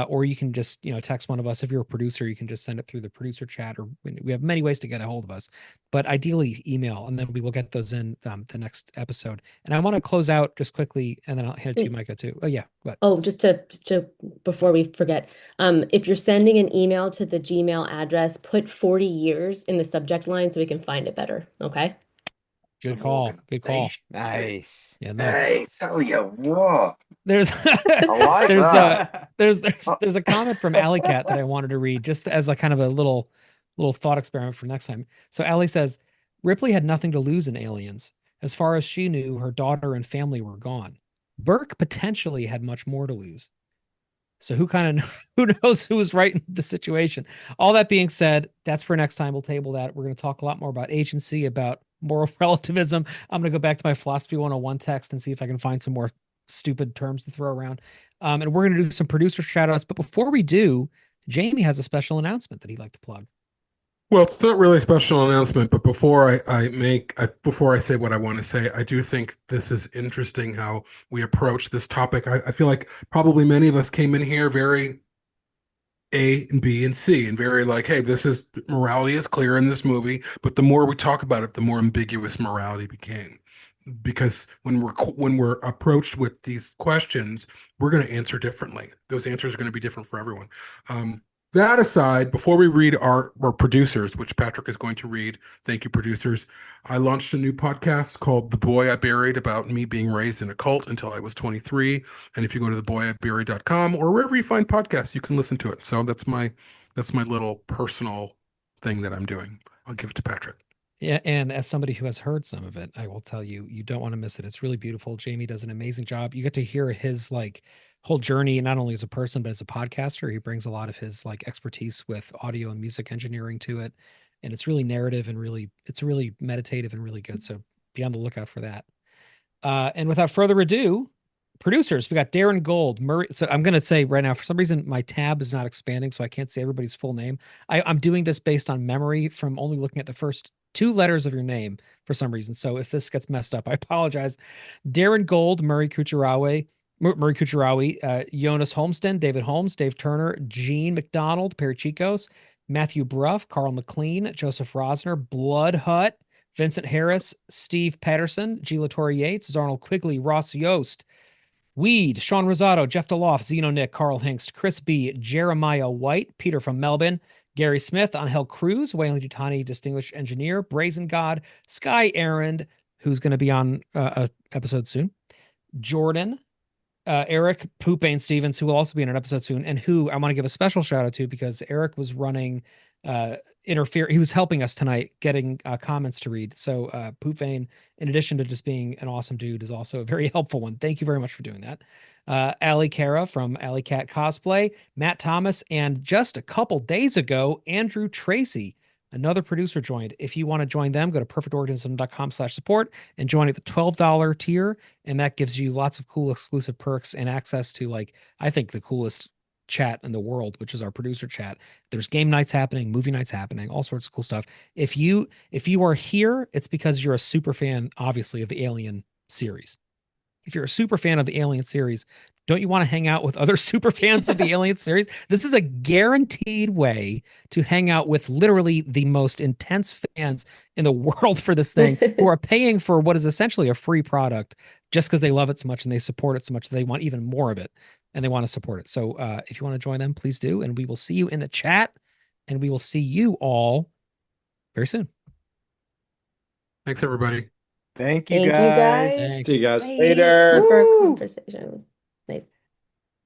Or you can just, text one of us. If you're a producer, you can just send it through the producer chat, or we have many ways to get a hold of us, but ideally email, and then we will get those in the next episode. And I want to close out just quickly, and then I'll hand it to you, Micah, too. Oh yeah. What? Oh, just to before we forget, if you're sending an email to the Gmail address, put 40 years in the subject line so we can find it better. Okay. Good call. Good call. Nice. Yeah, nice. Hey, tell you what. There's I like that. there's a comment from Alley Cat that I wanted to read just as a kind of a little thought experiment for next time. So Allie says, Ripley had nothing to lose in Aliens. As far as she knew, her daughter and family were gone. Burke potentially had much more to lose. So who knows who was right in the situation. All that being said, that's for next time. We'll table that. We're going to talk a lot more about agency, about moral relativism. I'm going to go back to my philosophy 101 text and see if I can find some more stupid terms to throw around. And we're going to do some producer shout outs. But before we do, Jamie has a special announcement that he'd like to plug. Well, it's not really a special announcement, but before before I say what I want to say, I do think this is interesting how we approach this topic. I feel like probably many of us came in here very A and B and C, and very like, hey, morality is clear in this movie, but the more we talk about it, the more ambiguous morality became. Because when we're approached with these questions, we're going to answer differently. Those answers are going to be different for everyone. That aside, before we read our producers, which Patrick is going to read, thank you, producers, I launched a new podcast called The Boy I Buried, about me being raised in a cult until I was 23. And if you go to theboyiburied.com or wherever you find podcasts, you can listen to it. So that's my little personal thing that I'm doing. I'll give it to Patrick. Yeah, and as somebody who has heard some of it, I will tell you, you don't want to miss it. It's really beautiful. Jamie does an amazing job. You get to hear his whole journey, not only as a person, but as a podcaster. He brings a lot of his expertise with audio and music engineering to it. And it's really narrative and it's really meditative and really good. So be on the lookout for that. And without further ado, producers, we got Darren Gold, Murray. So I'm going to say right now, for some reason, my tab is not expanding, so I can't say everybody's full name. I'm doing this based on memory from only looking at the first 2 letters of your name for some reason. So if this gets messed up, I apologize. Darren Gold, Murray Kucherawi, Jonas Holmsten, David Holmes, Dave Turner, Gene McDonald, Perry Chicos, Matthew Bruff, Carl McLean, Joseph Rosner, Blood Hut, Vincent Harris, Steve Patterson, G. Latour Yates, Arnold Quigley, Ross Yost, Weed, Sean Rosato, Jeff DeLoff, Zeno Nick, Carl Hengst, Chris B., Jeremiah White, Peter from Melbourne, Gary Smith, Angel Cruz, Weyland-Yutani, Distinguished Engineer, Brazen God, Sky Errand, who's going to be on an episode soon, Jordan, Eric Poopane Stevens, who will also be in an episode soon, and who I want to give a special shout out to because Eric was running he was helping us tonight getting comments to read. So Poopane, in addition to just being an awesome dude, is also a very helpful one. Thank you very much for doing that. Ali Kara from Alley Cat Cosplay, Matt Thomas, and just a couple days ago, Andrew Tracy, another producer, joined. If you want to join them, go to perfectorganism.com/support and join at the $12 tier. And that gives you lots of cool exclusive perks and access to I think the coolest chat in the world, which is our producer chat. There's game nights happening, movie nights happening, all sorts of cool stuff. If you are here, it's because you're a super fan, obviously, of the Alien series. If you're a super fan of the Alien series, don't you want to hang out with other super fans of the Alien series? This is a guaranteed way to hang out with literally the most intense fans in the world for this thing, who are paying for what is essentially a free product just because they love it so much and they support it so much that they want even more of it and they want to support it. So if you want to join them, please do. And we will see you in the chat, and we will see you all very soon. Thanks, everybody. Thank you, Thank you, guys. guys. Thanks. See you guys. Later. For a conversation.